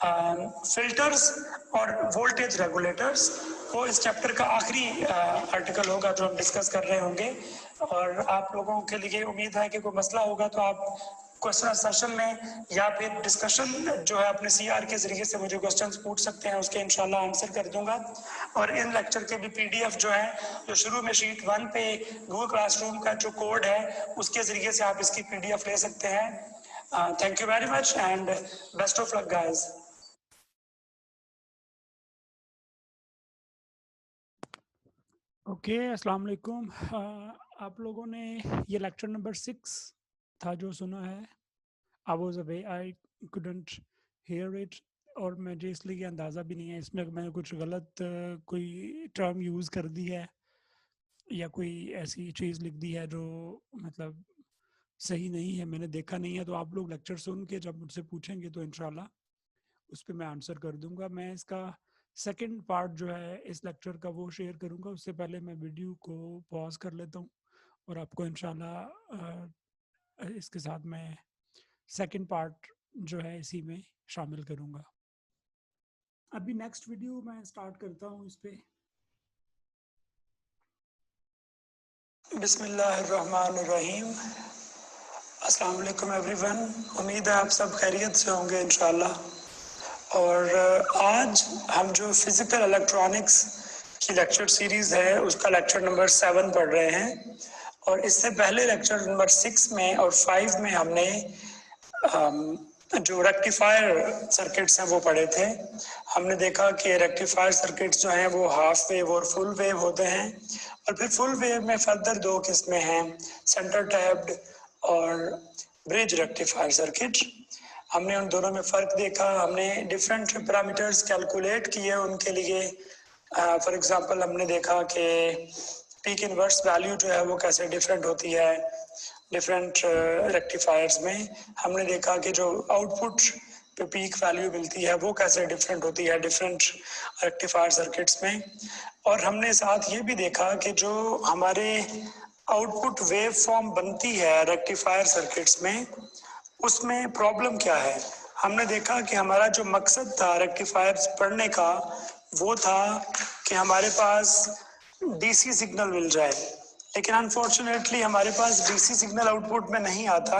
फिल्टर्स और वोल्टेज रेगुलेटर्स। वो इस चैप्टर का आखिरी आर्टिकल होगा जो हम डिस्कस कर रहे होंगे, और आप लोगों के लिए उम्मीद है कि कोई मसला होगा तो आप क्वेश्चन सेशन में या फिर डिस्कशन जो है अपने CR के जरिए से मुझे क्वेश्चंस पूछ सकते हैं, उसके इंशाल्लाह आंसर कर दूंगा। और इन लेक्चर के भी PDF जो है, जो शुरू में शीट 1 पे गूगल क्लासरूम का जो कोड है उसके जरिए से आप इसकी PDF ले सकते हैं। Thank you very much and best of luck guys. Okay, अस्सलाम वालेकुम। आप लोगों ने ये लेक्चर नंबर 6 था जो सुना है। I was away, I couldn't hear it, और मुझे इसलिए अंदाज़ा भी नहीं है इसमें मैंने कुछ गलत कोई टर्म यूज़ कर दी है या कोई ऐसी चीज़ लिख दी है जो मतलब सही नहीं है, मैंने देखा नहीं है। तो आप लोग लेक्चर सुन के जब मुझसे पूछेंगे तो इंशाल्लाह उस पे मैं आंसर कर दूंगा। मैं इसका सेकंड पार्ट जो है इस लेक्चर का वो शेयर करूंगा, उससे पहले मैं वीडियो को पॉज कर लेता हूँ और आपको इंशाल्लाह इसके साथ मैं सेकंड पार्ट जो है इसी में शामिल करूंगा। अभी नेक्स्ट वीडियो मैं स्टार्ट करता हूँ इस पे। बिस्मिल्लाहिर्रहमानिर्रहीम। अस्सलाम वालेकुम एवरीवन। उम्मीद है आप सब खैरियत से होंगे इंशाल्लाह। और आज हम जो फिज़िकल इलेक्ट्रॉनिक्स की लेक्चर सीरीज़ है उसका लेक्चर नंबर 7 पढ़ रहे हैं। और इससे पहले लेक्चर नंबर 6 में और 5 में हमने जो रेक्टिफायर सर्किट्स हैं वो पढ़े थे। हमने देखा कि रेक्टिफायर सर्किट्स जो हैं वो हाफ वेव और फुल वेव होते हैं। और फिर फुल वेव में फर्दर दो किस्में हैं, सेंटर टैप्ड और ब्रिज रेक्टिफायर सर्किट। हमने उन दोनों में फ़र्क देखा, हमने डिफरेंट पैरामीटर्स कैलकुलेट किए उनके लिए। फॉर एग्जांपल हमने देखा कि पीक इनवर्स वैल्यू जो है वो कैसे डिफरेंट होती है डिफरेंट रेक्टिफायर्स में। हमने देखा कि जो आउटपुट पे पीक वैल्यू मिलती है वो कैसे डिफरेंट होती है डिफरेंट रेक्टिफायर सर्किट्स में। और हमने साथ ये भी देखा कि जो हमारे आउटपुट वेव फॉर्म बनती है रेक्टिफायर सर्किट्स में उसमें प्रॉब्लम क्या है। हमने देखा कि हमारा जो मकसद था रेक्टिफायर पढ़ने का वो था कि हमारे पास डीसी सिग्नल मिल जाए, लेकिन अनफॉर्चुनेटली हमारे पास डीसी सिग्नल आउटपुट में नहीं आता,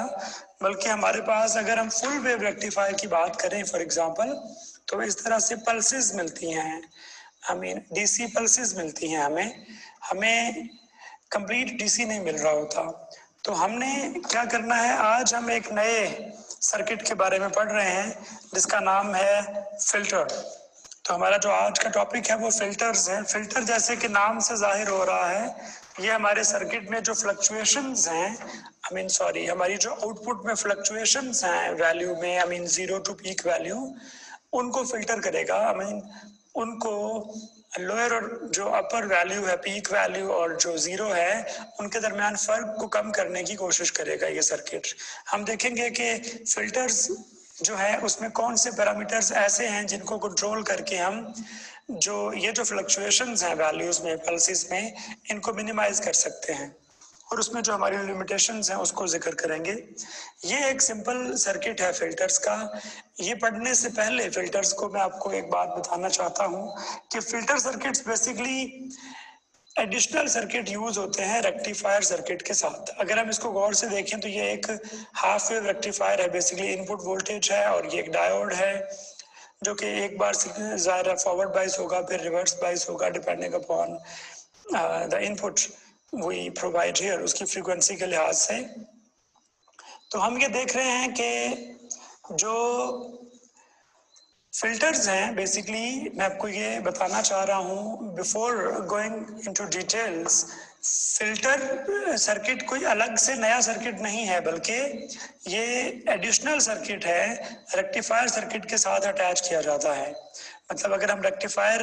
बल्कि हमारे पास अगर हम फुल वेव रेक्टिफायर की बात करें फॉर एग्जांपल तो इस तरह से पल्सेस मिलती हैं, आई मीन डीसी पल्सेस मिलती हैं हमें हमें कंप्लीट डीसी नहीं मिल रहा होता। तो हमने क्या करना है, आज हम एक नए सर्किट के बारे में पढ़ रहे हैं जिसका नाम है फिल्टर। तो हमारा जो आज का टॉपिक है वो फिल्टर्स है। फिल्टर जैसे कि नाम से जाहिर हो रहा है, ये हमारे सर्किट में जो फ्लक्चुएशंस हैं, आई मीन सॉरी, हमारी जो आउटपुट में फ्लक्चुएशंस हैं वैल्यू में, I mean zero to peak value, उनको फिल्टर करेगा। आई मीन उनको लोअर और जो अपर वैल्यू है पीक वैल्यू और जो जीरो है उनके दरमियान फर्क को कम करने की कोशिश करेगा ये सर्किट। हम देखेंगे कि फिल्टर्स जो है उसमें कौन से पैरामीटर्स ऐसे हैं जिनको कंट्रोल करके हम जो ये जो फ्लक्चुएशंस हैं वैल्यूज में पल्सेस में इनको मिनिमाइज कर सकते हैं, और उसमें जो हमारी लिमिटेशंस हैं उसको जिक्र करेंगे। ये एक सिंपल सर्किट है फिल्टर्स का। ये पढ़ने से पहले फिल्टर्स को मैं आपको एक बात बताना चाहता हूँ कि filter circuits basically additional circuit use होते हैं रेक्टिफायर सर्किट के साथ। अगर हम इसको गौर से देखें तो ये एक हाफ वेव रेक्टिफायर है, बेसिकली इनपुट वोल्टेज है और ये एक डायोड है जो कि एक बार ज़ाहिर फॉरवर्ड बाइस होगा फिर रिवर्स बाइस होगा depending upon the input we provide here, उसकी फ्रीक्वेंसी के लिहाज से। तो हम ये देख रहे हैं कि जो फिल्टर्स हैं बेसिकली मैं आपको ये बताना चाह रहा हूँ before going into details, filter circuit कोई अलग से नया सर्किट नहीं है, बल्कि ये एडिशनल सर्किट है, रेक्टिफायर सर्किट के साथ अटैच किया जाता है। मतलब अगर हम रेक्टिफायर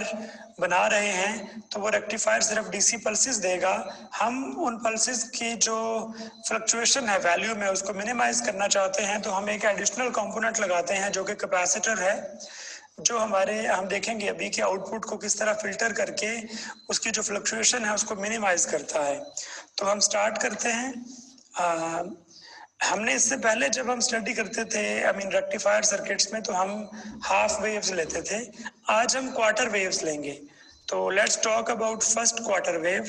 बना रहे हैं तो वो रेक्टिफायर सिर्फ डीसी पल्सेस देगा, हम उन पल्सेस की जो फ्लक्चुएशन है वैल्यू में उसको मिनिमाइज करना चाहते हैं तो हम एक एडिशनल कंपोनेंट लगाते हैं जो कि कैपेसिटर है, जो हमारे हम देखेंगे अभी कि आउटपुट को किस तरह फिल्टर करके उसकी जो फ्लक्चुएशन है उसको मिनिमाइज करता है। तो हम स्टार्ट करते हैं। हमने इससे पहले जब हम स्टडी करते थे आई मीन रेक्टिफायर सर्किट्स में तो हम हाफ वेव्स लेते थे, आज हम क्वार्टर वेव्स लेंगे। तो let's talk about first quarter wave.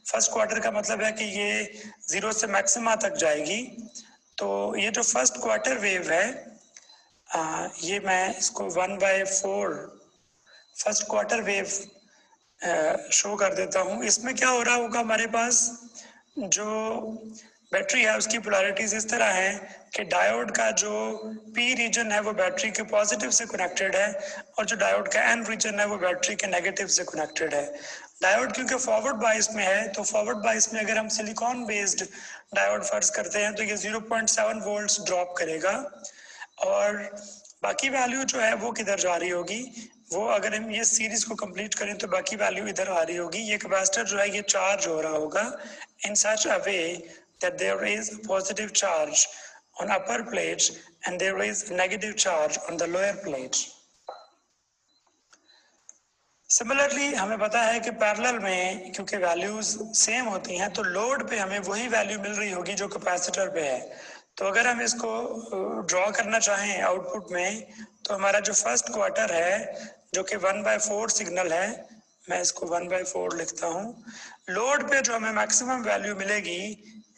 First quarter का मतलब है कि ये जीरो से मैक्सिमा तक जाएगी। तो ये जो फर्स्ट क्वार्टर वेव है ये मैं इसको 1/4 फर्स्ट क्वार्टर वेव शो कर देता हूँ। इसमें क्या हो रहा होगा, हमारे पास जो बैटरी है उसकी पोलैरिटीज इस तरह है कि डायोड का जो पी रीजन है वो बैटरी के पॉजिटिव से कनेक्टेड है और जो डायोड का एन रीजन है वो बैटरी के नेगेटिव से कनेक्टेड है। डायोड क्योंकि फॉरवर्ड बाइस में है, तो फॉरवर्ड बाइस में अगर हम सिलिकॉन बेस्ड डायोड फर्ज करते हैं तो ये 0.7 वोल्ट्स ड्रॉप करेगा, और बाकी वैल्यू जो है वो किधर जा रही होगी, वो अगर हम ये सीरीज को कंप्लीट करें तो बाकी वैल्यू इधर आ रही होगी। ये कैपेसिटर जो है ये चार्ज हो रहा होगा in such a way that there is positive charge on upper plates and there is negative charge on the lower plates. Similarly हमें पता है कि पैरेलल में क्योंकि वैल्यूज सेम होती हैं तो लोड पे हमें वही वैल्यू मिल रही होगी जो कैपेसिटर पे है। तो अगर हम इसको ड्रॉ करना चाहें आउटपुट में, तो हमारा जो फर्स्ट क्वार्टर है जो कि 1/4 सिग्नल है, मैं इसको 1/4 लिखता हूँ। लोड पे जो हमें मैक्सिमम वैल्यू मिलेगी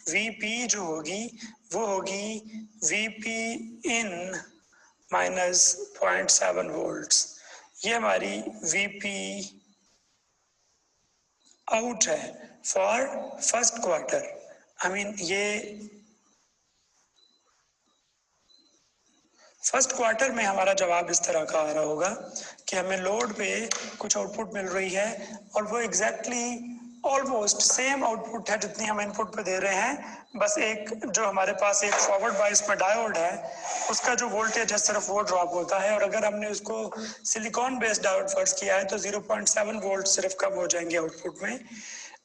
Vp जो होगी वो होगी Vp इन माइनस 0.7 वोल्ट्स। ये हमारी Vp आउट है for first quarter. I mean ये फर्स्ट क्वार्टर में हमारा जवाब इस तरह का आ रहा होगा कि हमें लोड पे कुछ आउटपुट मिल रही है और वो एग्जैक्टली ऑलमोस्ट सेम आउटपुट है जितनी हम इनपुट पे दे रहे हैं, बस एक जो हमारे पास एक फॉरवर्ड बाइस में डायोड है उसका जो वोल्टेज है सिर्फ वो ड्रॉप होता है, और अगर हमने उसको सिलिकॉन बेस्ड डायोड फर्ज किया है तो 0.7 वोल्ट सिर्फ कम हो जाएंगे आउटपुट में।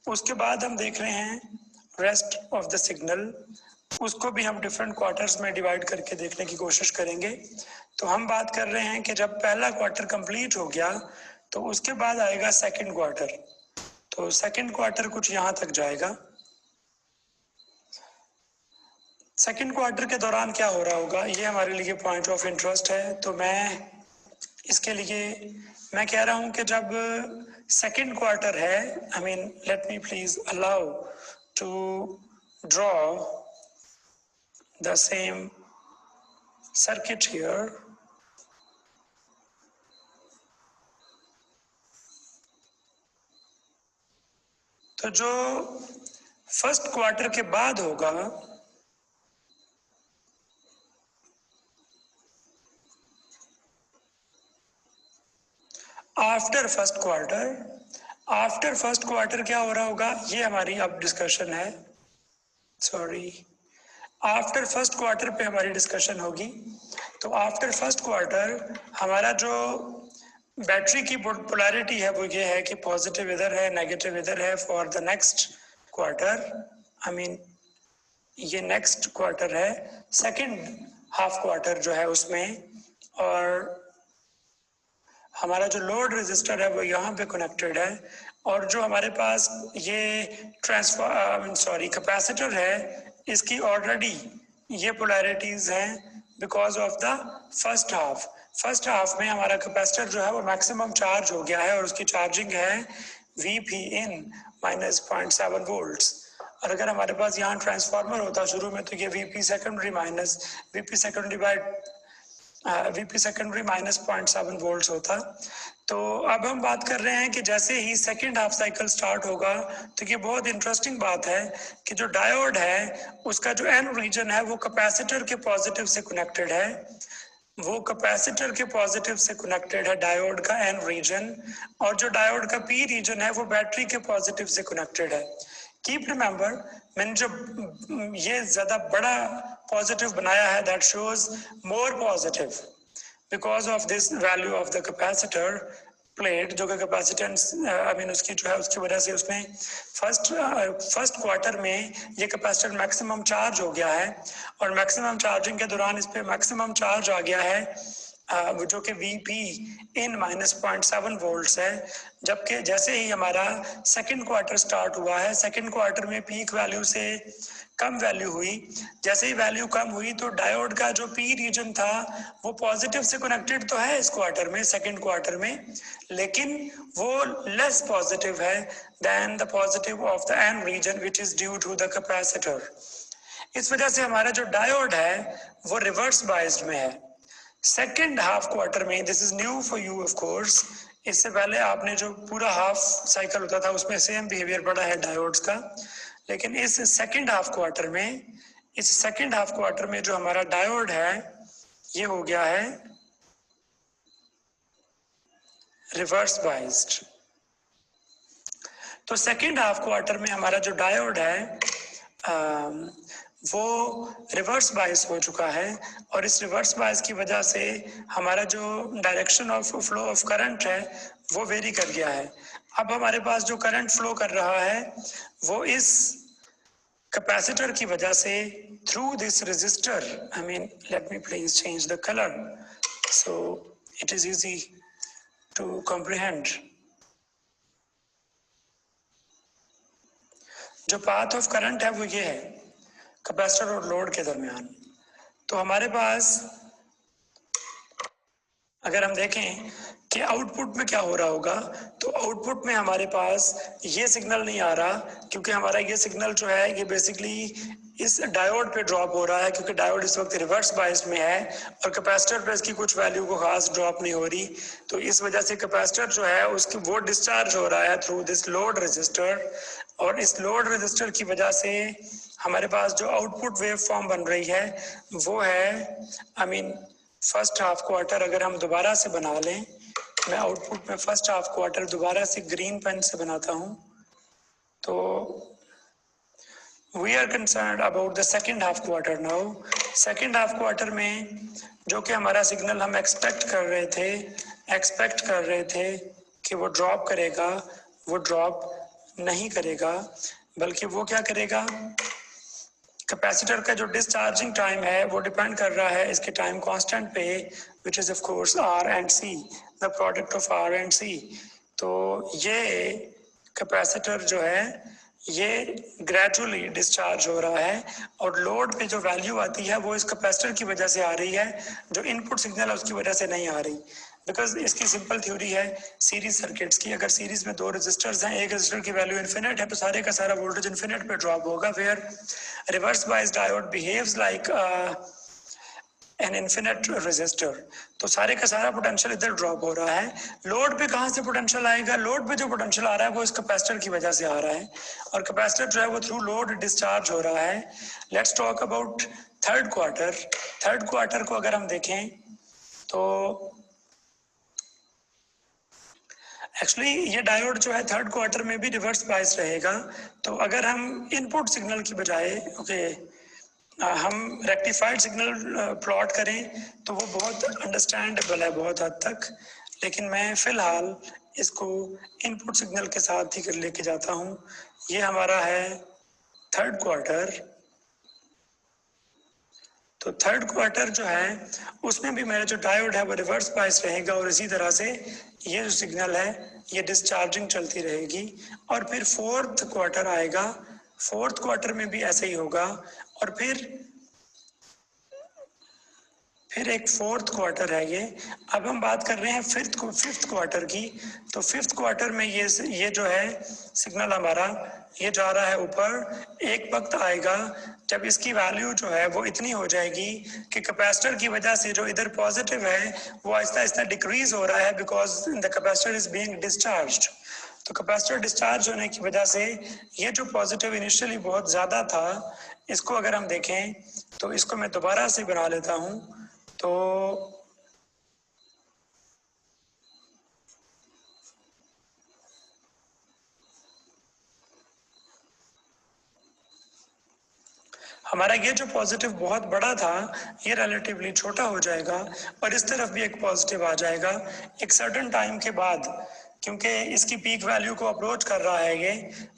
उसके बाद हम देख रहे हैं रेस्ट ऑफ द सिग्नल, उसको भी हम डिफरेंट क्वार्टर्स में डिवाइड करके देखने की कोशिश करेंगे। तो हम बात कर रहे हैं कि जब पहला क्वार्टर कंप्लीट हो गया तो उसके बाद आएगा सेकंड क्वार्टर। तो सेकंड क्वार्टर कुछ यहाँ तक जाएगा। सेकंड क्वार्टर के दौरान क्या हो रहा होगा, ये हमारे लिए पॉइंट ऑफ इंटरेस्ट है। तो मैं इसके लिए मैं कह रहा हूँ कि जब सेकंड क्वार्टर है, I mean let me please allow to draw the same circuit here. तो जो फर्स्ट क्वार्टर के बाद होगा आफ्टर फर्स्ट क्वार्टर क्या हो रहा होगा, ये हमारी अब डिस्कशन है, सॉरी आफ्टर फर्स्ट क्वार्टर पे हमारी डिस्कशन होगी। तो आफ्टर फर्स्ट क्वार्टर हमारा जो बैटरी की पोलैरिटी है वो ये है कि पॉजिटिव इधर है नेगेटिव इधर है for the next quarter. I mean ये नेक्स्ट क्वार्टर है, सेकंड हाफ क्वार्टर जो है उसमें, और हमारा जो लोड रेजिस्टर है वो यहाँ पे कनेक्टेड है, और जो हमारे पास ये कैपेसिटर है इसकी ऑलरेडी ये पोलैरिटीज हैं because of the first half में हमारा कैपेसिटर जो है वो मैक्सिमम चार्ज हो गया है और उसकी चार्जिंग है Vp इन माइनस 0.7 वोल्ट्स। और अगर हमारे पास यहाँ ट्रांसफार्मर होता शुरू में तो ये Vp सेकेंडरी माइनस 0.7 वोल्ट्स होता। तो अब हम बात कर रहे हैं कि जैसे ही सेकेंड हाफ साइकिल स्टार्ट होगा तो ये बहुत इंटरेस्टिंग बात है कि जो डायोड है उसका जो एन रीजन है वो कैपेसिटर के पॉजिटिव से कनेक्टेड है, डायोड का एन रीजन, और जो डायोड का पी रीजन है वो बैटरी के पॉजिटिव से कनेक्टेड है। कीप रिमेंबर, मैंने जब ये ज्यादा बड़ा पॉजिटिव बनाया है that shows more positive because of this value of the capacitor plate, जो कि कैपेसिटेंस आई मीन उसकी जो है उसकी वजह से उसमें फर्स्ट क्वार्टर में ये कैपेसिटर मैक्सिमम चार्ज हो गया है, और मैक्सिमम चार्जिंग के दौरान इस पे मैक्सिमम चार्ज आ गया है जो कि Vp इन माइनस 0.7 वोल्ट्स है। जबकि जैसे ही हमारा सेकंड क्वार्टर स्टार्ट हुआ है, सेकंड क्वार्टर में पीक वैल्यू से कम वैल्यू हुई, जैसे ही वैल्यू कम हुई तो डायोड का जो पी रीजन था वो पॉजिटिव से कनेक्टेड तो है इस क्वार्टर में, सेकंड क्वार्टर में, लेकिन वो लेस पॉजिटिव है then the positive of the N region which is due to the capacitor. इस वजह से हमारा जो डायोड है वो रिवर्स बाइस्ड में है। सेकेंड हाफ क्वार्टर में, this is new for you of course, इससे पहले आपने जो पूरा हाफ साइकिल होता था उसमें सेम बिहेवियर पड़ा है डायोड्स का, लेकिन इस सेकेंड हाफ क्वार्टर में जो हमारा डायोड है ये हो गया है रिवर्स बाइस्ड। तो सेकेंड हाफ क्वार्टर में हमारा जो डायोड है वो रिवर्स बायस हो चुका है, और इस रिवर्स बायस की वजह से हमारा जो direction of flow of current है वो वेरी कर गया है। अब हमारे पास जो करंट फ्लो कर रहा है वो इस कैपेसिटर की वजह से through this resistor, I mean let me please change the colour so it is easy to comprehend. जो पाथ ऑफ करंट है वो ये है कैपेसिटर और लोड के दरमियान। तो हमारे पास अगर हम देखें कि आउटपुट में क्या हो रहा होगा, तो आउटपुट में हमारे पास ये सिग्नल नहीं आ रहा, क्योंकि हमारा ये सिग्नल जो है ये बेसिकली इस डायोड पे ड्रॉप हो रहा है, क्योंकि डायोड इस वक्त रिवर्स बायस में है और कैपेसिटर पे इसकी कुछ वैल्यू को खास ड्रॉप नहीं हो रही। तो इस वजह से कैपेसिटर जो है उसकी वो डिस्चार्ज हो रहा है थ्रू दिस लोड रेजिस्टर, और इस लोड रेजिस्टर की वजह से हमारे पास जो आउटपुट वेव फॉर्म बन रही है वो है I mean first half quarter. अगर हम दोबारा से बना लें, मैं आउटपुट में फर्स्ट हाफ क्वार्टर दोबारा से ग्रीन पेन से बनाता हूं, तो we are concerned about the second half quarter now. Second half quarter में जो कि हमारा सिग्नल हम एक्सपेक्ट कर रहे थे कि वो ड्रॉप करेगा, वो ड्रॉप नहीं करेगा, बल्कि वो क्या करेगा, कैपेसिटर का जो डिस्चार्जिंग टाइम है वो डिपेंड कर रहा है इसके टाइम कांस्टेंट पे, which is of course R and C, the product of R and C. तो ये कैपेसिटर जो है ये ग्रेजुअली डिस्चार्ज हो रहा है, और लोड पे जो वैल्यू आती है वो इस कैपेसिटर की वजह से आ रही है, जो इनपुट सिग्नल है उसकी वजह से नहीं आ रही। बिकॉज इसकी सिंपल थ्योरी है सीरीज सर्किट्स की, अगर सीरीज में दो रेजिस्टर्स हैं, एक रेजिस्टर की वैल्यू इन्फिनिट है तो सारे का सारा वोल्टेज इन्फिनिट पे ड्रॉप होगा, where reverse bias diode behaves like an infinite resistor. तो सारे का सारा पोटेंशियल इधर ड्रॉप हो रहा है। लोड पे कहाँ से पोटेंशियल आएगा, लोड पे जो पोटेंशियल आ रहा है वो इस कैपेसिटर की वजह से आ रहा है, और कैपेसिटर जो है वो थ्रू लोड डिस्चार्ज हो रहा है। Let's talk about third quarter. Third quarter को अगर हम देखें तो एक्चुअली ये डायोड जो है थर्ड क्वार्टर में भी रिवर्स बायस रहेगा। तो अगर हम इनपुट सिग्नल की बजाय हम रेक्टिफाइड सिग्नल प्लॉट करें तो वो बहुत अंडरस्टैंडेबल है बहुत हद तक, लेकिन मैं फिलहाल इसको इनपुट सिग्नल के साथ ही कर लेके जाता हूँ। ये हमारा है थर्ड क्वार्टर। तो थर्ड क्वार्टर जो है उसमें भी मेरा जो डायोड है वो रिवर्स बायस रहेगा, और इसी तरह से ये जो सिग्नल है ये डिस्चार्जिंग चलती रहेगी। और फिर फोर्थ क्वार्टर आएगा, फोर्थ क्वार्टर में भी ऐसा ही होगा, और फिर एक फोर्थ क्वार्टर है ये। अब हम बात कर रहे हैं फिफ्थ क्वार्टर की। तो फिफ्थ क्वार्टर में ये जो है सिग्नल हमारा ये जा रहा है ऊपर। एक वक्त आएगा जब इसकी वैल्यू जो है वो इतनी हो जाएगी कि कैपेसिटर की वजह से जो इधर पॉजिटिव है वो आहिस्ता आहिस्ता डिक्रीज हो रहा है, because the capacitor is being discharged. तो कैपेसिटर डिस्चार्ज होने की वजह से ये जो पॉजिटिव इनिशियली बहुत ज़्यादा था, इसको अगर हम देखें तो इसको मैं दोबारा से बना लेता हूँ। तो हमारा ये जो पॉजिटिव बहुत बड़ा था ये रिलेटिवली छोटा हो जाएगा, और इस तरफ भी एक पॉजिटिव आ जाएगा एक सर्टेन टाइम के बाद, क्योंकि इसकी पीक वैल्यू को अप्रोच कर रहा है ये।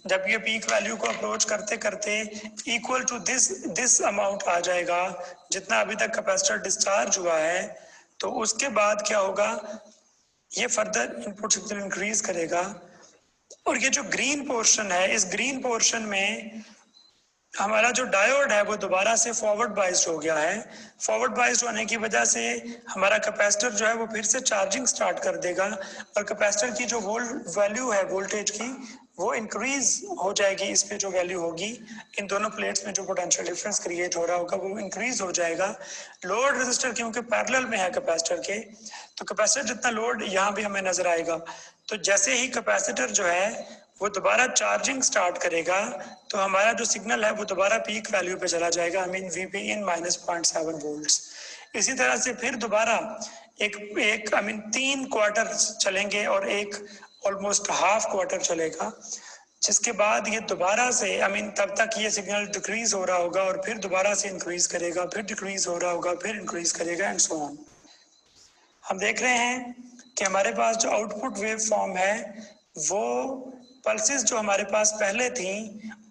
जब ये पीक वैल्यू को अप्रोच करते करते इक्वल टू दिस अमाउंट आ जाएगा जितना अभी तक कैपेसिटर डिस्चार्ज हुआ है, तो उसके बाद क्या होगा, ये फर्दर इनपुट सिग्नल इंक्रीज करेगा। और ये जो ग्रीन पोर्शन है, इस ग्रीन पोर्शन में हमारा जो डायोड है वो दोबारा से फॉरवर्ड बाइस्ड हो गया है। फॉरवर्ड बाइस्ड होने की वजह से हमारा कैपेसिटर जो है वो फिर से चार्जिंग स्टार्ट कर देगा, और कैपेसिटर की जो वैल्यू है वोल्टेज की वो इंक्रीज हो जाएगी। इस पे जो वैल्यू होगी, इन दोनों प्लेट्स में जो पोटेंशियल डिफरेंस क्रिएट हो रहा होगा वो इंक्रीज हो जाएगा। लोड रेजिस्टर क्योंकि पैरेलल में है कैपेसिटर के, तो कैपेसिटर जितना लोड यहाँ भी हमें नजर आएगा। तो जैसे ही कैपेसिटर जो है वो दोबारा चार्जिंग स्टार्ट करेगा तो हमारा जो सिग्नल है वो दोबारा पीक वैल्यू पे चला जाएगा, I mean VP in -0.7 volts. इसी तरह से फिर दोबारा एक आई मीन 3 क्वार्टर चलेंगे और एक ऑलमोस्ट हाफ क्वार्टर चलेगा। जिसके बाद ये दोबारा से तब तक ये सिग्नल डिक्रीज हो रहा होगा और फिर दोबारा से इंक्रीज करेगा, फिर डिक्रीज हो रहा होगा, फिर इंक्रीज करेगा एंड सो ऑन। हम देख रहे हैं कि हमारे पास जो आउटपुट वेव फॉर्म है वो पल्सेस जो हमारे पास पहले थी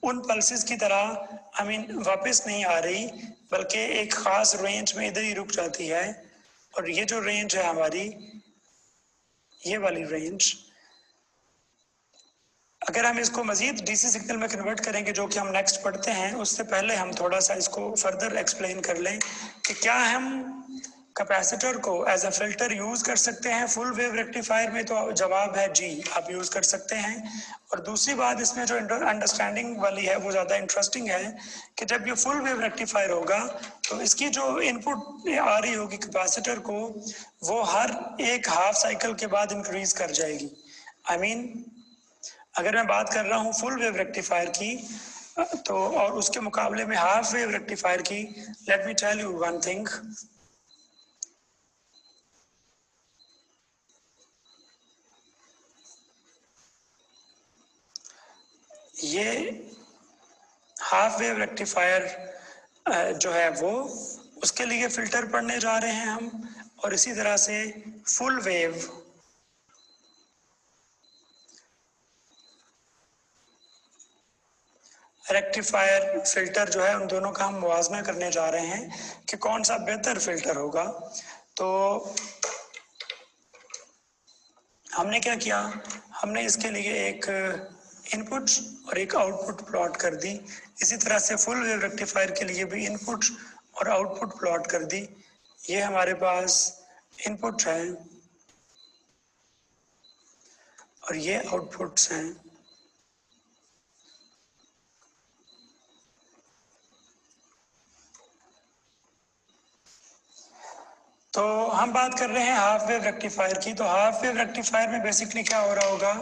उन पल्सेस की तरह वापस नहीं आ रही, बल्कि एक खास रेंज में इधर ही रुक जाती है। और ये जो रेंज है हमारी, ये वाली रेंज, अगर हम इसको मजीद डीसी सिग्नल में कन्वर्ट करेंगे जो कि हम नेक्स्ट पढ़ते हैं, उससे पहले हम थोड़ा सा इसको फर्दर एक्सप्लेन कर लें कि क्या हम कैपेसिटर को एज अ फिल्टर यूज कर सकते हैं फुल वेव रेक्टिफायर में। तो जवाब है जी, आप यूज कर सकते हैं। और दूसरी बात इसमें जो अंडरस्टैंडिंग वाली है वो ज़्यादा इंटरेस्टिंग है कि जब ये फुल वेव रेक्टिफायर होगा तो इसकी जो इनपुट आ रही होगी कैपेसिटर को, वो हर एक हाफ साइकिल के बाद इंक्रीज कर जाएगी। अगर मैं बात कर रहा हूँ फुल वेव रेक्टिफायर की तो, और उसके मुकाबले में हाफ वेव रेक्टिफायर की, let me tell you one thing. ये हाफ वेव रेक्टिफायर जो है वो, उसके लिए फिल्टर पढ़ने जा रहे हैं हम, और इसी तरह से फुल वेव रेक्टिफायर फिल्टर जो है, उन दोनों का हम मुवाजना करने जा रहे हैं कि कौन सा बेहतर फिल्टर होगा। तो हमने क्या किया, हमने इसके लिए एक इनपुट और एक आउटपुट प्लॉट कर दी। इसी तरह से फुल वेव रेक्टिफायर के लिए भी इनपुट और आउटपुट प्लॉट कर दी। ये हमारे पास इनपुट है और ये आउटपुट्स हैं। तो हम बात कर रहे हैं हाफ वेव रेक्टिफायर की। तो हाफ वेव रेक्टिफायर में बेसिकली क्या हो रहा होगा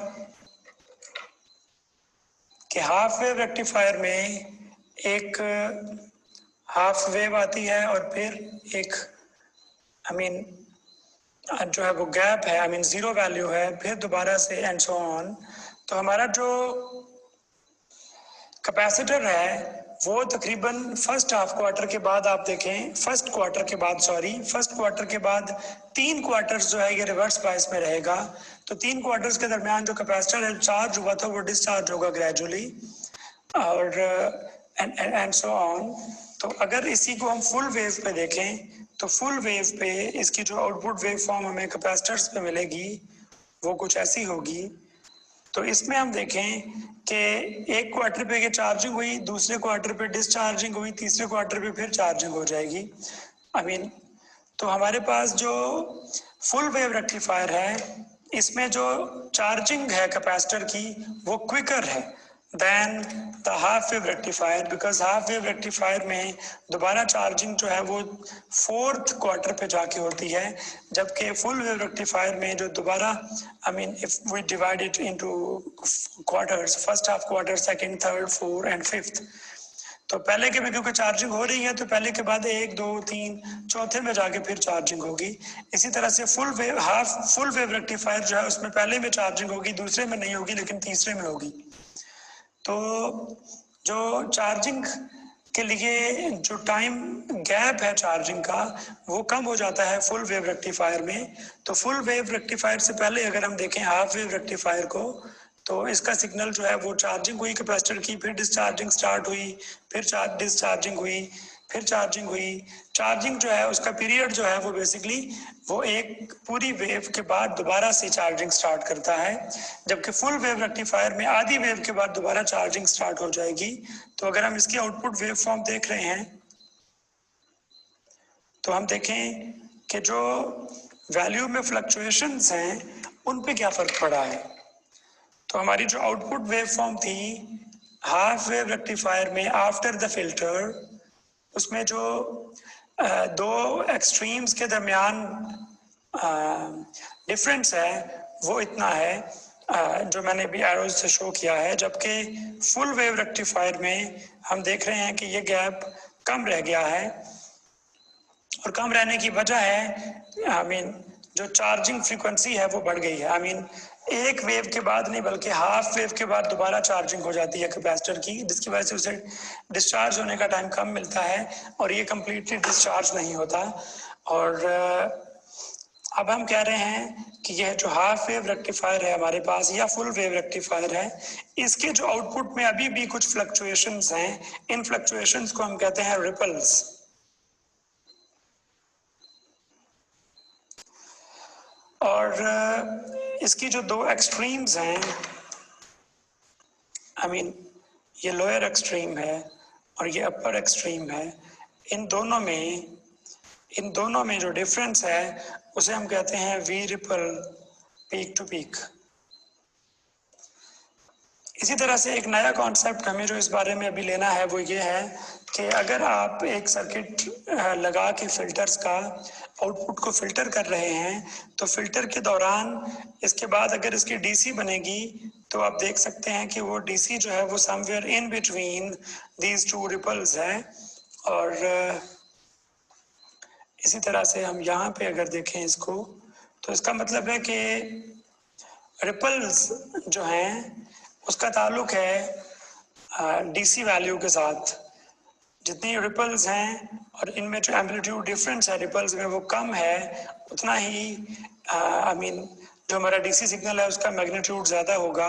कि हाफ वेव रेक्टिफायर में एक हाफ वेव आती है और फिर एक जो है वो गैप है, जीरो वैल्यू है, फिर दोबारा से एंड सो ऑन। तो हमारा जो कैपेसिटर है वो तकरीबन फर्स्ट हाफ क्वार्टर के बाद, आप देखें फर्स्ट क्वार्टर के बाद 3 क्वार्टर्स जो है ये रिवर्स बायस में रहेगा। तो 3 क्वार्टर्स के दरमियान जो कैपेसिटर है चार्ज हुआ था वो डिस्चार्ज होगा ग्रेजुअली, और एंड सो ऑन। तो अगर इसी को हम फुल वेव पे देखें तो फुल वेव पे इसकी जो आउटपुट वेव फॉर्म हमें कैपेसिटर्स पे मिलेगी वो कुछ ऐसी होगी। तो इसमें हम देखें कि एक क्वार्टर पे ये चार्जिंग हुई, दूसरे क्वार्टर पे डिस्चार्जिंग हुई, तीसरे क्वार्टर पे फिर चार्जिंग हो जाएगी। तो हमारे पास जो फुल वेव रेक्टिफायर है इसमें जो चार्जिंग है कैपेसिटर की वो क्विकर है then the half wave rectifier, because half wave rectifier में दोबारा चार्जिंग जो है वो फोर्थ क्वार्टर पे जाके होती है, जबकि फुल वेव रेक्टिफायर में जो दोबारा if we divide it into quarters, first half quarter, second, third, fourth and fifth, तो पहले के में क्योंकि चार्जिंग हो रही है तो पहले के बाद 1, 2, 3, चौथे में जाके फिर चार्जिंग होगी। इसी तरह से फुल वेव रेक्टिफायर जो है उसमें पहले में चार्जिंग होगी, दूसरे में नहीं होगी लेकिन तीसरे में होगी। तो जो चार्जिंग के लिए जो टाइम गैप है चार्जिंग का वो कम हो जाता है फुल वेव रेक्टिफायर में। तो फुल वेव रेक्टिफायर से पहले अगर हम देखें हाफ वेव रेक्टिफायर को, तो इसका सिग्नल जो है वो चार्जिंग हुई कैपेसिटर की, फिर डिस्चार्जिंग स्टार्ट हुई, फिर डिस्चार्जिंग हुई, फिर चार्जिंग हुई। चार्जिंग जो है उसका पीरियड जो है वो बेसिकली वो एक पूरी वेव के बाद दोबारा से चार्जिंग स्टार्ट करता है, जबकि फुल वेव रेक्टिफायर में आधी वेव के बाद दोबारा चार्जिंग स्टार्ट हो जाएगी। तो अगर हम इसकी आउटपुट वेव फॉर्म देख रहे हैं तो हम देखें कि जो वैल्यू में फ्लक्चुएशंस हैं उन पे क्या फर्क पड़ा है। तो हमारी जो आउटपुट वेव फॉर्म थी हाफ वेव रेक्टिफायर में आफ्टर द फिल्टर, उसमें जो दो एक्सट्रीम्स के दरमियान डिफरेंस है वो इतना है जो मैंने भी एरोज से शो किया है, जबकि फुल वेव रेक्टिफायर में हम देख रहे हैं कि ये गैप कम रह गया है। और कम रहने की वजह है जो चार्जिंग फ्रीक्वेंसी है वो बढ़ गई है। एक वेव के बाद नहीं बल्कि हाफ वेव के बाद दोबारा चार्जिंग हो जाती है कैपेसिटर की, जिसकी वजह से उसे डिस्चार्ज होने का टाइम कम मिलता है और ये कम्प्लीटली डिस्चार्ज नहीं होता। और अब हम कह रहे हैं कि यह जो हाफ वेव रेक्टिफायर है हमारे पास या फुल वेव रेक्टिफायर है, इसके जो आउटपुट में अभी भी कुछ फ्लक्चुएशंस हैं, इन फ्लक्चुएशंस को हम कहते हैं रिपल्स। और इसकी जो दो एक्सट्रीम्स हैं, ये लोअर एक्सट्रीम है और ये अपर एक्सट्रीम है, इन दोनों में जो डिफरेंस है उसे हम कहते हैं V ripple peak to peak. इसी तरह से एक नया कॉन्सेप्ट हमें जो इस बारे में अभी लेना है वो ये है कि अगर आप एक सर्किट लगा के फिल्टर्स का आउटपुट को फिल्टर कर रहे हैं तो फिल्टर के दौरान इसके बाद अगर इसकी डीसी बनेगी तो आप देख सकते हैं कि वो डीसी जो है वो somewhere in between these two ripples है। और इसी तरह से हम यहाँ पे अगर देखें इसको तो इसका मतलब है कि रिपल्स जो हैं उसका ताल्लुक है डीसी वैल्यू के साथ। जितनी रिपल्स हैं और इनमें जो एम्पलीट्यूड डिफरेंस है रिपल्स में वो कम है, उतना ही जो हमारा डीसी सिग्नल है उसका मैग्नीट्यूड ज़्यादा होगा।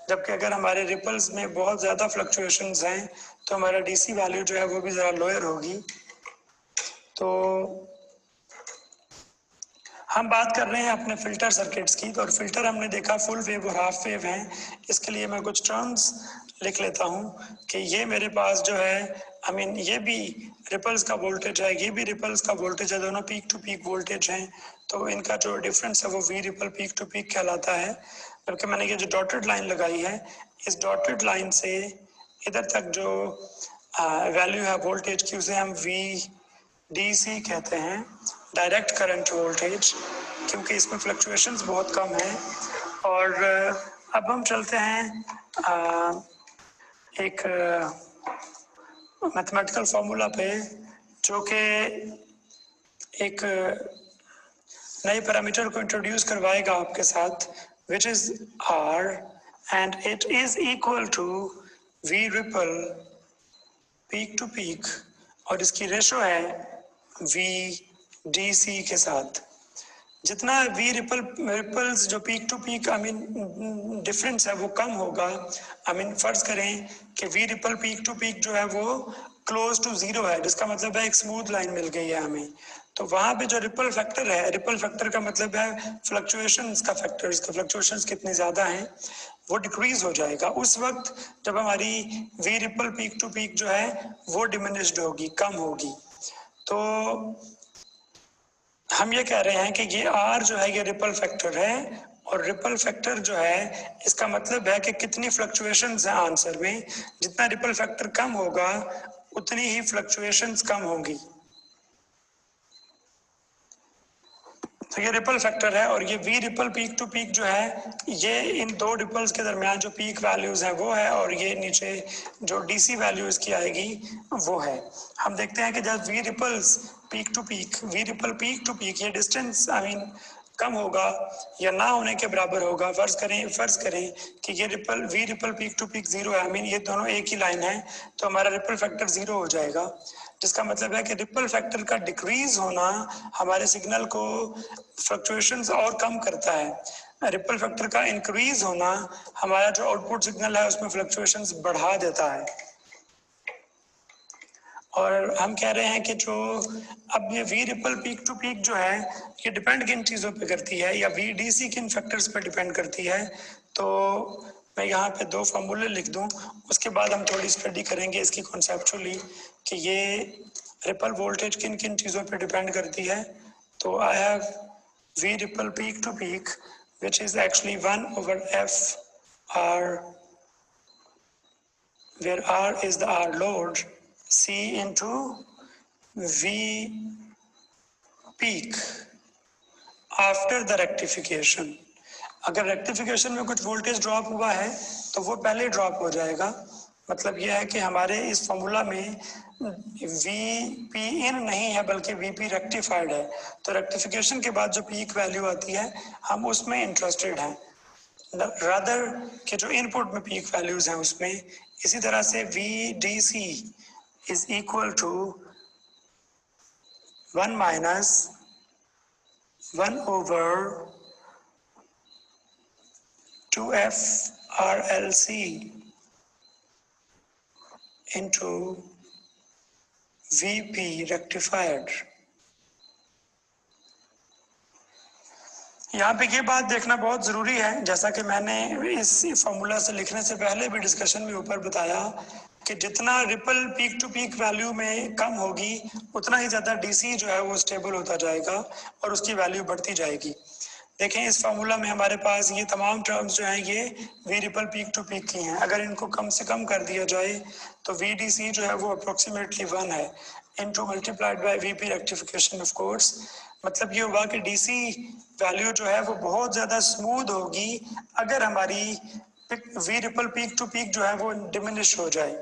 जबकि अगर हमारे रिपल्स में बहुत ज़्यादा फ्लक्चुएशंस हैं तो हमारा डीसी वैल्यू जो है वो भी ज़रा लोअर होगी। तो हम बात कर रहे हैं अपने फिल्टर सर्किट्स की, और फिल्टर हमने देखा फुल वेव और हाफ वेव हैं। इसके लिए मैं कुछ टर्म्स लिख लेता हूँ कि ये मेरे पास जो है ये भी रिपल्स का वोल्टेज है, ये भी रिपल्स का वोल्टेज है, दोनों पीक टू पीक वोल्टेज हैं। तो इनका जो डिफरेंस है वो V ripple peak to peak कहलाता है। जबकि मैंने ये जो डॉटेड लाइन लगाई है, इस डॉटेड लाइन से इधर तक जो वैल्यू है वोल्टेज की उसे हम वी डीसी कहते हैं, डायरेक्ट करंट वोल्टेज, क्योंकि इसमें फ्लक्चुएशंस बहुत कम हैं। और अब हम चलते हैं एक मैथमेटिकल फार्मूला पे जो कि एक नए पैरामीटर को इंट्रोड्यूस करवाएगा आपके साथ, which is R and it is equal to V ripple peak to peak, और इसकी रेशो है वी डी सी के साथ। जितना वी रिपल्स जो पीक टू पीक डिफरेंस है वो कम होगा। फर्ज करें कि V ripple peak to peak जो है वो क्लोज टू जीरो है, जिसका मतलब है एक स्मूथ लाइन मिल गई है हमें। तो वहाँ पे जो रिपल फैक्टर है, रिपल फैक्टर का मतलब है फ्लक्चुएशंस का फैक्टर, इसका फ्लक्चुएशंस कितने ज़्यादा हैं वो डिक्रीज हो जाएगा उस वक्त जब हमारी V ripple peak to peak जो है वो डिमिनिश्ड होगी, कम होगी। तो हम ये कह रहे हैं कि ये आर जो है ये रिपल फैक्टर है, और रिपल फैक्टर जो है इसका मतलब है कि कितनी फ्लक्चुएशंस हैं आंसर में, जितना रिपल फैक्टर कम होगा उतनी ही फ्लक्चुएशंस कम होंगी। तो ये रिपल फैक्टर है, और ये V ripple peak to peak जो है ये इन दो रिपल्स के दरमियान जो पीक वैल्यूज हैं वो है, और ये नीचे जो डीसी वैल्यू इसकी आएगी वो है। हम देखते हैं कि जब V ripples peak to peak, V ripple peak to peak, ये डिस्टेंस कम होगा या ना होने के बराबर होगा। फर्ज करें कि ये ripple V ripple peak to peak zero है, ये दोनों एक ही लाइन है, तो हमारा रिपल फैक्टर जीरो हो जाएगा। जिसका मतलब है कि रिपल फैक्टर का डिक्रीज होना हमारे सिग्नल को फ्लक्चुएशंस और कम करता है। रिपल फैक्टर का इंक्रीज होना हमारा जो आउटपुट सिग्नल है उसमें फ्लक्चुएशंस बढ़ा देता है। और हम कह रहे हैं कि जो अब ये V ripple peak to peak जो है ये डिपेंड किन चीज़ों पे करती है, या वी डी सी किन फैक्टर्स पे डिपेंड करती है। तो मैं यहाँ पे दो फार्मूले लिख दूँ, उसके बाद हम थोड़ी स्टडी करेंगे इसकी कॉन्सेप्चुअली कि ये रिपल वोल्टेज किन किन चीज़ों पे डिपेंड करती है। तो I have V ripple peak to peak which is actually 1/f R, where R is the R load, C into V peak after the rectification। अगर रेक्टिफिकेशन में कुछ वोल्टेज ड्रॉप हुआ है तो वो पहले ड्रॉप हो जाएगा। मतलब यह है कि हमारे इस फॉर्मूला में वी पी इन नहीं है बल्कि वी पी रेक्टिफाइड है। तो रेक्टिफिकेशन के बाद जो पीक वैल्यू आती है हम उसमें इंटरेस्टेड हैं, रादर के जो इनपुट में पीक वैल्यूज हैं उसमें। इसी तरह से VDC is equal to 1 minus 1 over 2FRLC into VP rectified. यहाँ पे ये बात देखना बहुत ज़रूरी है, जैसा कि मैंने इस फॉर्मूला से लिखने से पहले भी डिस्कशन में ऊपर बताया कि जितना ripple peak to peak value में कम होगी उतना ही ज़्यादा DC जो है वो स्टेबल होता जाएगा और उसकी वैल्यू बढ़ती जाएगी। देखें इस फार्मूला में हमारे पास ये तमाम टर्म्स जो हैं ये V ripple peak to peak की हैं। अगर इनको कम से कम कर दिया जाए तो VDC जो है वो अप्रोक्सीमेटली 1 है into multiplied by VP rectification of course. मतलब ये हुआ कि DC वैल्यू जो है वो बहुत ज़्यादा स्मूथ होगी अगर हमारी V ripple peak to peak जो है वो डिमिनिश हो जाए।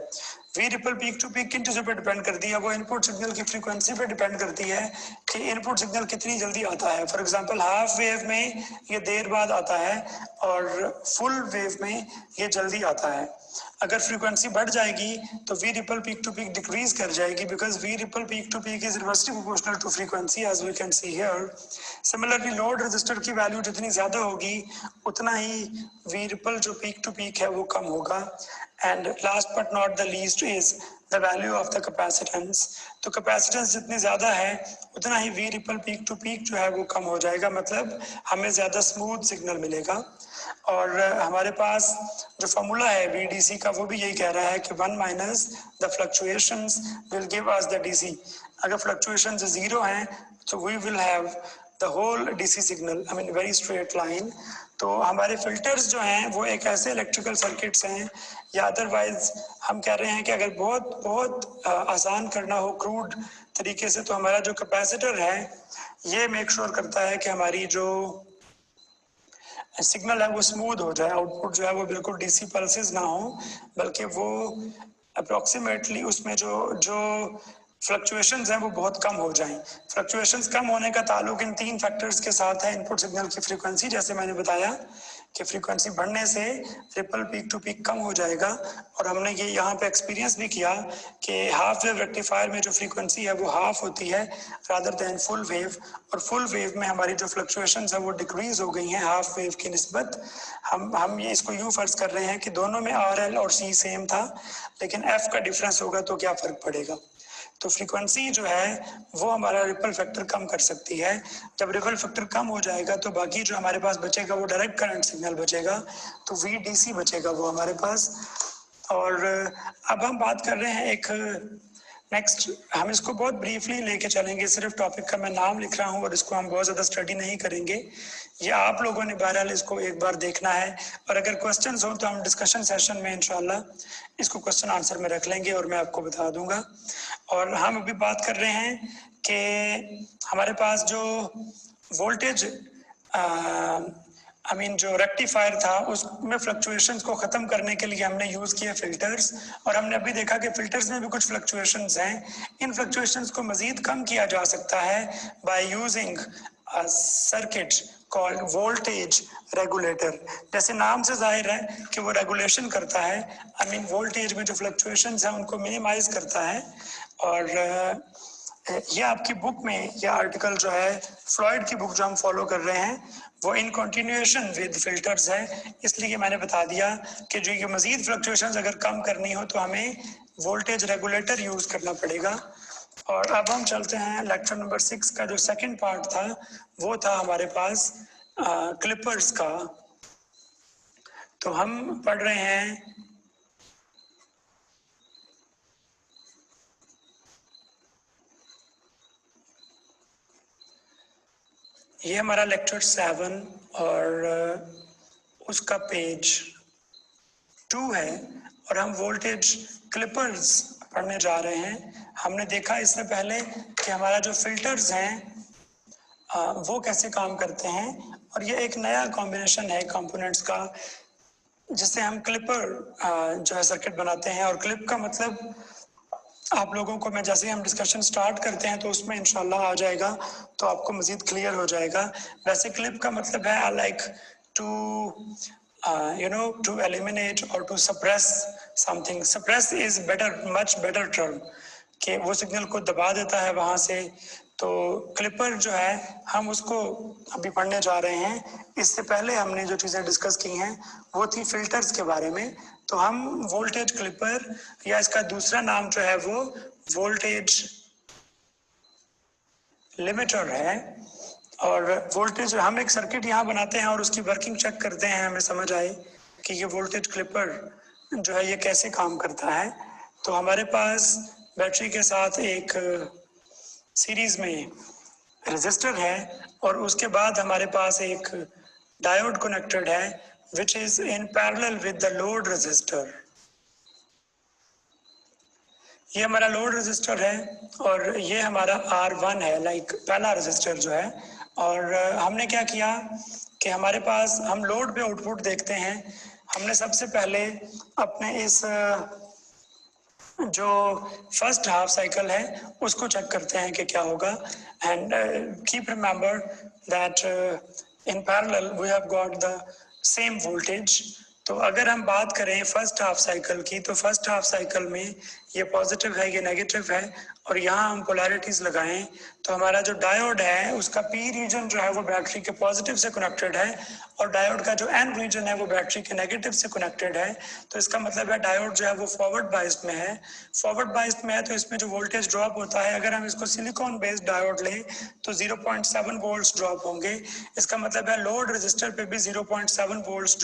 V ripple peak to peak किन चीज़ों पर डिपेंड करती है? वो इनपुट सिग्नल की फ्रीक्वेंसी पे डिपेंड करती है कि इनपुट सिग्नल कितनी जल्दी आता है। फॉर एग्जांपल हाफ वेव में ये देर बाद आता है और फुल वेव में ये जल्दी आता है। अगर फ्रीक्वेंसी बढ़ जाएगी तो V ripple peak to peak decrease कर जाएगी because V ripple peak to peak is inversely proportional to frequency as we can see here. Similarly load resistor की वैल्यू जितनी ज़्यादा होगी उतना ही वी रिपल जो पीक टू पीक है वो कम होगा। And last but not the least is the value of the capacitance. तो कैपेसिटेंस जितनी ज़्यादा है उतना ही V ripple peak to peak जो है वो कम हो जाएगा, मतलब हमें ज़्यादा स्मूथ सिग्नल मिलेगा। और हमारे पास जो फॉर्मूला है VDC का वो भी यही कह रहा है कि 1 minus the fluctuations will give us the DC। अगर फ्लक्चुएशंस 0 हैं तो we will have the whole DC signal, I mean very straight line. तो हमारे फिल्टर्स जो हैं वो एक ऐसे इलेक्ट्रिकल सर्किट्स हैं, या अदरवाइज हम कह रहे हैं कि अगर बहुत बहुत आसान करना हो क्रूड तरीके से तो हमारा जो कैपेसिटर है ये मेक श्योर करता है कि हमारी जो सिग्नल है वो स्मूथ हो जाए, आउटपुट जो है वो बिल्कुल DC पल्सेस ना हो बल्कि वो अप्रोक्सीमेटली उसमें जो जो फ्लक्चुएशंस हैं वो बहुत कम हो जाएं। फ्लक्चुएशंस कम होने का ताल्लुक इन 3 फैक्टर्स के साथ है। इनपुट सिग्नल की फ्रीक्वेंसी, जैसे मैंने बताया कि फ्रीक्वेंसी बढ़ने से रिपल पीक टू पीक कम हो जाएगा, और हमने ये यहाँ पे एक्सपीरियंस भी किया कि हाफ वेव रेक्टिफायर में जो फ्रीक्वेंसी है वो हाफ होती है रादर देन फुल वेव, और फुल वेव में हमारी जो फ्लक्चुएशंस है वो डिक्रीज हो गई हैं हाफ वेव की निस्बत। हम ये इसको यूँ फर्ज कर रहे हैं कि दोनों में RL और C सेम था लेकिन F का डिफरेंस होगा तो क्या फ़र्क पड़ेगा। तो फ्रीक्वेंसी जो है वो हमारा रिपल फैक्टर कम कर सकती है। जब रिपल फैक्टर कम हो जाएगा तो बाकी जो हमारे पास बचेगा वो डायरेक्ट करंट सिग्नल बचेगा, तो VDC बचेगा वो हमारे पास। और अब हम बात कर रहे हैं एक नेक्स्ट, हम इसको बहुत ब्रीफली लेके चलेंगे, सिर्फ टॉपिक का मैं नाम लिख रहा हूँ और इसको हम बहुत ज़्यादा स्टडी नहीं करेंगे। ये आप लोगों ने बहरहाल इसको एक बार देखना है, और अगर क्वेश्चंस हो तो हम डिस्कशन सेशन में इंशाल्लाह इसको क्वेश्चन आंसर में रख लेंगे और मैं आपको बता दूंगा। और हम अभी बात कर रहे हैं कि हमारे पास जो वोल्टेज जो रेक्टिफायर था उसमें फ्लक्चुएशंस को ख़त्म करने के लिए हमने यूज़ किए फ़िल्टर्स, और हमने अभी देखा कि फ़िल्टर्स में भी कुछ फ्लक्चुएशंस हैं। इन फ्लक्चुएशंस को मज़ीद कम किया जा सकता है by using circuit called voltage regulator. जैसे नाम से जाहिर है कि वो रेगुलेशन करता है, वोल्टेज में जो फ्लक्चुएशंस हैं उनको मिनिमाइज करता है। और ये आपकी बुक में ये आर्टिकल जो है फ्लॉयड की बुक जो हम फॉलो कर रहे हैं वो इन कंटिन्यूएशन विद फिल्टर्स है, इसलिए मैंने बता दिया कि जो ये मज़ीद फ्लक्चुएशंस अगर कम करनी हो तो हमें वोल्टेज रेगुलेटर यूज़ करना पड़ेगा। और अब हम चलते हैं लेक्चर नंबर 6 का जो सेकंड पार्ट था वो था हमारे पास क्लिपर्स का। तो हम पढ़ रहे हैं ये हमारा लेक्चर 7 और उसका पेज 2 है, और हम वोल्टेज क्लिपर्स पढ़ने जा रहे हैं। हमने देखा इससे पहले कि हमारा जो फिल्टर्स हैं वो कैसे काम करते हैं, और ये एक नया कॉम्बिनेशन है कंपोनेंट्स का जिससे हम क्लिपर जो है सर्किट बनाते हैं। और क्लिप का मतलब आप लोगों को मैं जैसे ही हम डिस्कशन स्टार्ट करते हैं तो उसमें इंशाल्लाह आ जाएगा तो आपको मज़ीद क्लियर हो जाएगा। वैसे क्लिप का मतलब है I like to to eliminate or to suppress something. Suppress is better, much better term, कि वो सिग्नल को दबा देता है वहाँ से. तो क्लिपर जो है हम उसको अभी पढ़ने जा रहे हैं. इससे पहले हमने जो चीज़ें डिस्कस की हैं वो थी फिल्टर्स के बारे में. तो हम वोल्टेज क्लिपर या इसका दूसरा नाम जो है वो वोल्टेज लिमिटर है. और वोल्टेज हम एक सर्किट यहाँ बनाते हैं और उसकी वर्किंग चेक करते हैं, हमें समझ आए कि ये वोल्टेज क्लिपर जो है ये कैसे काम करता है. तो हमारे पास बैटरी के साथ एक सीरीज में रेजिस्टर है और उसके बाद हमारे पास एक डायोड कनेक्टेड है which is in parallel with the load resistor. ये हमारा लोड रेजिस्टर है और ये हमारा R1 है, लाइक पहला रेजिस्टर जो है. और हमने क्या किया कि हमारे पास हम लोड पे आउटपुट देखते हैं. हमने सबसे पहले अपने इस जो फर्स्ट हाफ साइकिल है उसको चेक करते हैं कि क्या होगा. And keep remember that in parallel we have got the same voltage. तो अगर हम बात करें फर्स्ट हाफ साइकिल की, तो फर्स्ट हाफ साइकिल में ये पॉजिटिव है, ये नेगेटिव है, और यहाँ हम पोलैरिटीज लगाएं तो हमारा जो डायोड है उसका पी रीजन जो है वो बैटरी के पॉजिटिव से कनेक्टेड है और डायोड का जो एन रीजन है वो बैटरी के नेगेटिव से कनेक्टेड है. तो इसका मतलब है डायोड जो है वो फॉरवर्ड बाइस्ड में है. फॉरवर्ड बाइस्ड में है तो इसमें जो वोल्टेज ड्रॉप होता है, अगर हम इसको सिलिकॉन बेस्ड डायोड लें तो 0.7 वोल्ट्स ड्रॉप होंगे. इसका मतलब है लोड रजिस्टर पे भी 0.7 वोल्ट्स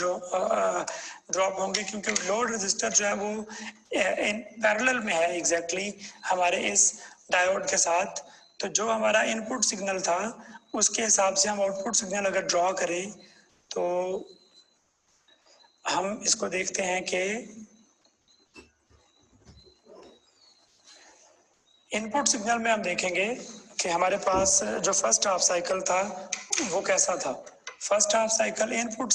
ड्रॉप होंगे, क्योंकि लोड रजिस्टर जो है वो इन पैरेलल में है एग्जैक्टली हमारे इस डायोड के साथ. तो जो हमारा इनपुट सिग्नल था उसके हिसाब से हम आउटपुट सिग्नल अगर ड्रॉ करें तो हम इसको देखते हैं कि इनपुट सिग्नल में हम देखेंगे कि हमारे पास जो फर्स्ट हाफ साइकिल था वो कैसा था. फर्स्ट हाफ साइकिल इनपुट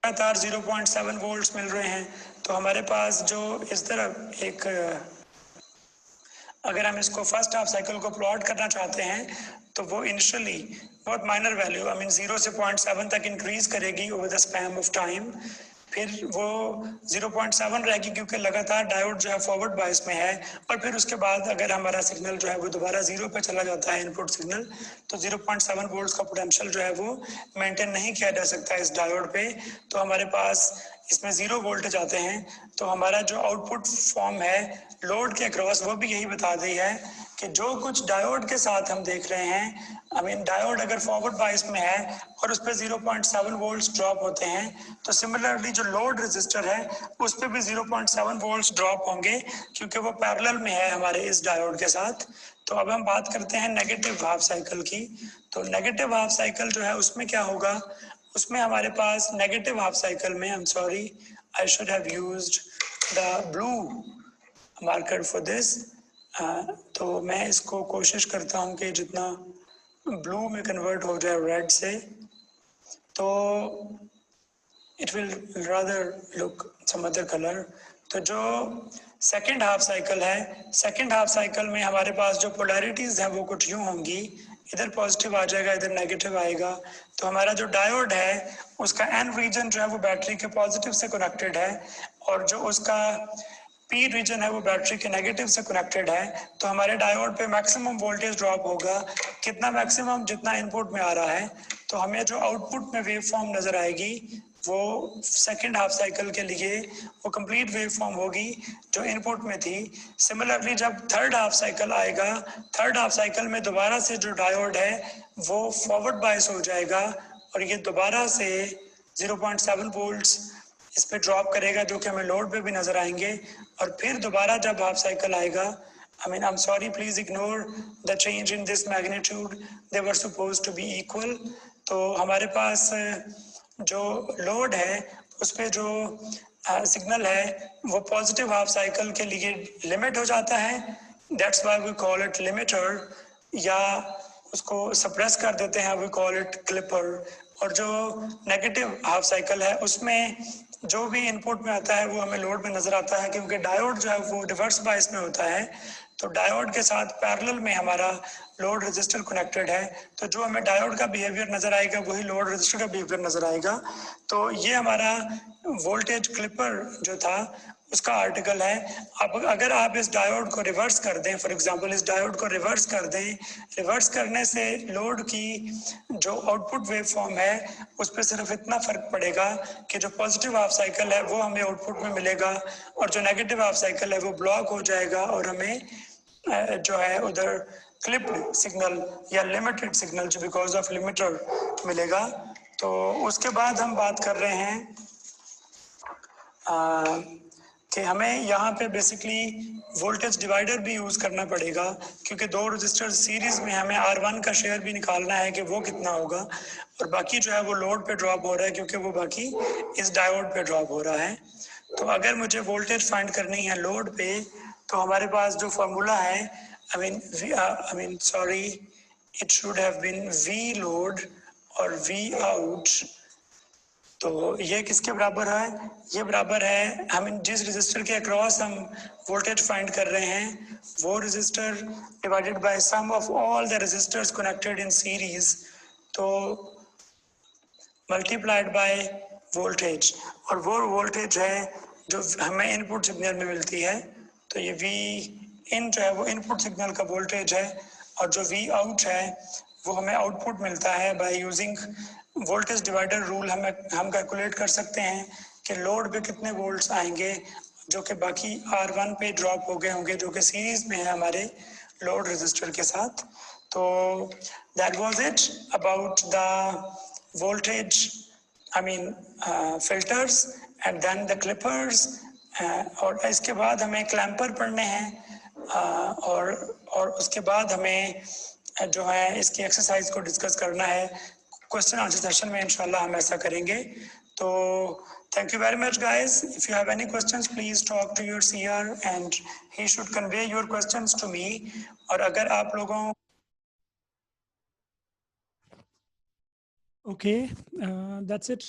लगातार 0.7 वोल्ट्स मिल रहे हैं. तो हमारे पास जो इस तरह एक, अगर हम इसको फर्स्ट हाफ साइकिल को प्लॉट करना चाहते हैं तो वो इनिशियली बहुत माइनर वैल्यू, आई मीन 0 से 0.7 तक इंक्रीज करेगी over the span of time. फिर वो 0.7 रहेगी क्योंकि लगातार डायोड जो है फॉरवर्ड बायस में है. और फिर उसके बाद अगर हमारा सिग्नल जो है वो दोबारा 0 पे चला जाता है इनपुट सिग्नल, तो 0.7 वोल्ट्स का पोटेंशियल जो है वो मेंटेन नहीं किया जा सकता इस डायोड पे. तो हमारे पास इसमें 0 वोल्टेज आते हैं. तो हमारा जो आउटपुट फॉर्म है लोड के अक्रॉस वो भी यही बता दी है कि जो कुछ डायोड के साथ हम देख रहे हैं, आई मीन डायोड अगर फॉरवर्ड बायस में है और उस पर 0.7 वोल्ट्स ड्रॉप होते हैं, तो सिमिलरली जो लोड रेजिस्टर है उस पर भी 0.7 वोल्ट्स ड्रॉप होंगे क्योंकि वो पैरेलल में है हमारे इस डायोड के साथ. तो अब हम बात करते हैं नेगेटिव हाफ साइकिल की. तो नेगेटिव हाफ साइकिल जो है उसमें क्या होगा, उसमें हमारे पास नेगेटिव हाफ साइकिल में, आई am sorry, I should have used the blue marker for this. तो मैं इसको कोशिश करता हूँ कि जितना ब्लू में कन्वर्ट हो जाए रेड से, तो it will rather look some other colour. तो जो सेकेंड हाफ साइकिल है, सेकेंड हाफ साइकिल में हमारे पास जो पोलैरिटीज हैं वो कुछ यूँ होंगी, इधर पॉजिटिव आ जाएगा, इधर नेगेटिव आएगा. तो हमारा जो डायोड है उसका एन रीजन जो है वो बैटरी के पॉजिटिव से कनेक्टेड है और जो उसका पी रीजन है वो बैटरी के नेगेटिव से कनेक्टेड है. तो हमारे डायोड पे मैक्सिमम वोल्टेज ड्रॉप होगा. कितना मैक्सिमम, जितना इनपुट में आ रहा है. तो हमें जो आउटपुट में वेव फॉर्म नजर आएगी वो सेकेंड हाफ साइकिल के लिए वो कंप्लीट वेव फॉर्म होगी जो इनपुट में थी. सिमिलरली जब थर्ड हाफ साइकिल आएगा, थर्ड हाफ साइकिल में दोबारा से जो डायोड है वो फॉरवर्ड बायस हो जाएगा और ये दोबारा से 0.7 वोल्ट्स इस पे ड्रॉप करेगा जो कि हमें लोड पे भी नजर आएंगे. और फिर दोबारा जब हाफ साइकिल आएगा, I mean I am sorry, please ignore the change in this magnitude, they were supposed to be equal. तो हमारे पास जो लोड है उस पे जो सिग्नल है वो पॉजिटिव हाफ साइकिल के लिए लिमिट हो जाता है. That's why we call it limiter, या उसको सप्रेस कर देते हैं, वी कॉल इट क्लिपर. और जो नेगेटिव हाफ साइकिल है उसमें जो भी इनपुट में आता है वो हमें लोड में नजर आता है, क्योंकि डायोड जो है वो रिवर्स बायस में होता है। तो डायोड के साथ पैरेलल में हमारा लोड रजिस्टर कनेक्टेड है, तो जो हमें डायोड का बिहेवियर नजर आएगा वही लोड रजिस्टर का बिहेवियर नजर आएगा। तो ये हमारा वोल्टेज क्लिपर जो था उसका आर्टिकल है। अब अगर आप इस डायोड को रिवर्स कर दें, फॉर एग्जांपल इस डायोड को रिवर्स कर दें, रिवर्स करने से लोड की जो आउटपुट वेव फॉर्म है उस पर सिर्फ इतना फर्क पड़ेगा कि जो पॉजिटिव हाफ साइकिल है वो हमें आउटपुट में मिलेगा, और जो नेगेटिव हाफ साइकिल है वो ब्लॉक हो जाएगा और हमें जो है उधर क्लिप्ड सिग्नल या लिमिटेड सिग्नल जो बिकॉज ऑफ लिमिटर मिलेगा। तो उसके बाद हम बात कर रहे हैं कि हमें यहाँ पे बेसिकली वोल्टेज डिवाइडर भी यूज़ करना पड़ेगा, क्योंकि दो रजिस्टर सीरीज में हमें R1 का शेयर भी निकालना है कि वो कितना होगा, और बाकी जो है वो लोड पे ड्रॉप हो रहा है क्योंकि वो बाकी इस डायोड पे ड्रॉप हो रहा है। तो अगर मुझे वोल्टेज फाइंड करनी है लोड पे, तो हमारे पास जो फार्मूला है, I mean sorry, it should have been V load और V आउट। तो ये किसके बराबर है? ये बराबर है, हम जिस रजिस्टर के अक्रॉस हम वोल्टेज फाइंड कर रहे हैं वो resistor divided by sum of all the resistors connected in series, तो मल्टीप्लाइड बाय वोल्टेज, और वो वोल्टेज है जो हमें इनपुट सिग्नल में मिलती है। तो ये V इन जो है वो इनपुट सिग्नल का वोल्टेज है, और जो V आउट है वो हमें आउटपुट मिलता है by using voltage divider rule. हम कैलकुलेट कर सकते हैं कि लोड पे कितने वोल्ट्स आएंगे जो कि बाकी R1 पे ड्रॉप हो गए होंगे, जो कि सीरीज में है हमारे लोड रजिस्टर के साथ। तो that was it about the voltage, I mean filters and then the clippers, और इसके बाद हमें क्लैंपर पढ़ने हैं, और उसके बाद हमें जो है इसकी एक्सरसाइज को डिस्कस करना है। क्वेश्चन आंसर सेशन में इंशाल्लाह हम ऐसा करेंगे। तो thank you very much guys. If you have any questions please talk to your CR and he should convey your questions to me. और अगर आप लोगों that's it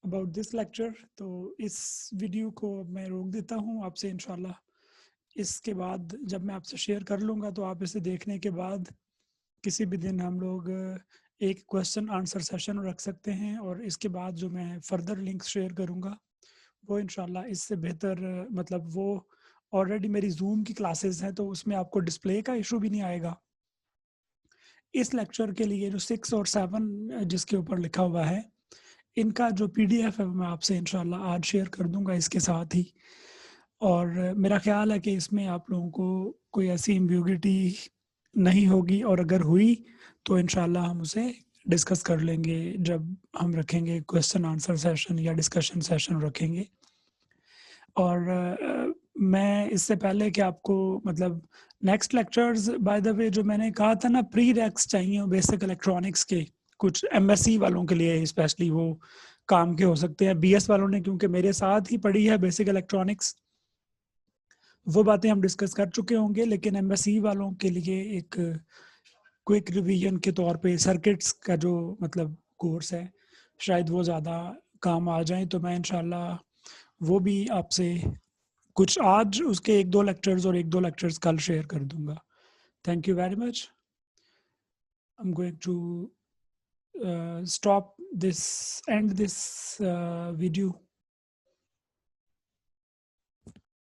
about this lecture। तो इस वीडियो को मैं रोक देता हूँ आपसे, इंशाल्लाह इसके बाद जब मैं आपसे शेयर कर लूँगा तो आप इसे देखने के बाद किसी भी दिन हम लोग एक क्वेश्चन आंसर सेशन रख सकते हैं, और इसके बाद जो मैं फर्दर लिंक्स शेयर करूँगा वो इंशाल्लाह इससे बेहतर, मतलब वो ऑलरेडी मेरी जूम की क्लासेस हैं तो उसमें आपको डिस्प्ले का इशू भी नहीं आएगा। इस लेक्चर के लिए जो 6 और 7 जिसके ऊपर लिखा हुआ है, इनका जो PDF है मैं आपसे इंशाल्लाह आज शेयर कर दूंगा इसके साथ ही। और मेरा ख्याल है कि इसमें आप लोगों को कोई ऐसी एम्बिग्युइटी नहीं होगी, और अगर हुई तो इंशाल्लाह हम उसे डिस्कस कर लेंगे जब हम रखेंगे क्वेश्चन आंसर सेशन या डिस्कशन सेशन रखेंगे। और मैं इससे पहले कि आपको मतलब next lectures, by the way जो मैंने कहा था ना प्री रेक्स चाहिए बेसिक इलेक्ट्रॉनिक्स के, कुछ MSc वालों के लिए स्पेशली वो काम के हो सकते हैं। BS वालों ने क्योंकि मेरे साथ ही पढ़ी है बेसिक इलेक्ट्रॉनिक्स, वो बातें हम डिस्कस कर चुके होंगे, लेकिन MSc वालों के लिए एक क्विक रिवीजन के तौर पे सर्किट्स का जो मतलब कोर्स है शायद वो ज़्यादा काम आ जाए। तो मैं इंशाल्लाह वो भी आपसे कुछ आज उसके 1-2 लेक्चर्स और 1-2 लेक्चर्स कल शेयर कर दूंगा। Thank you very much. I am going to stop this, end this video.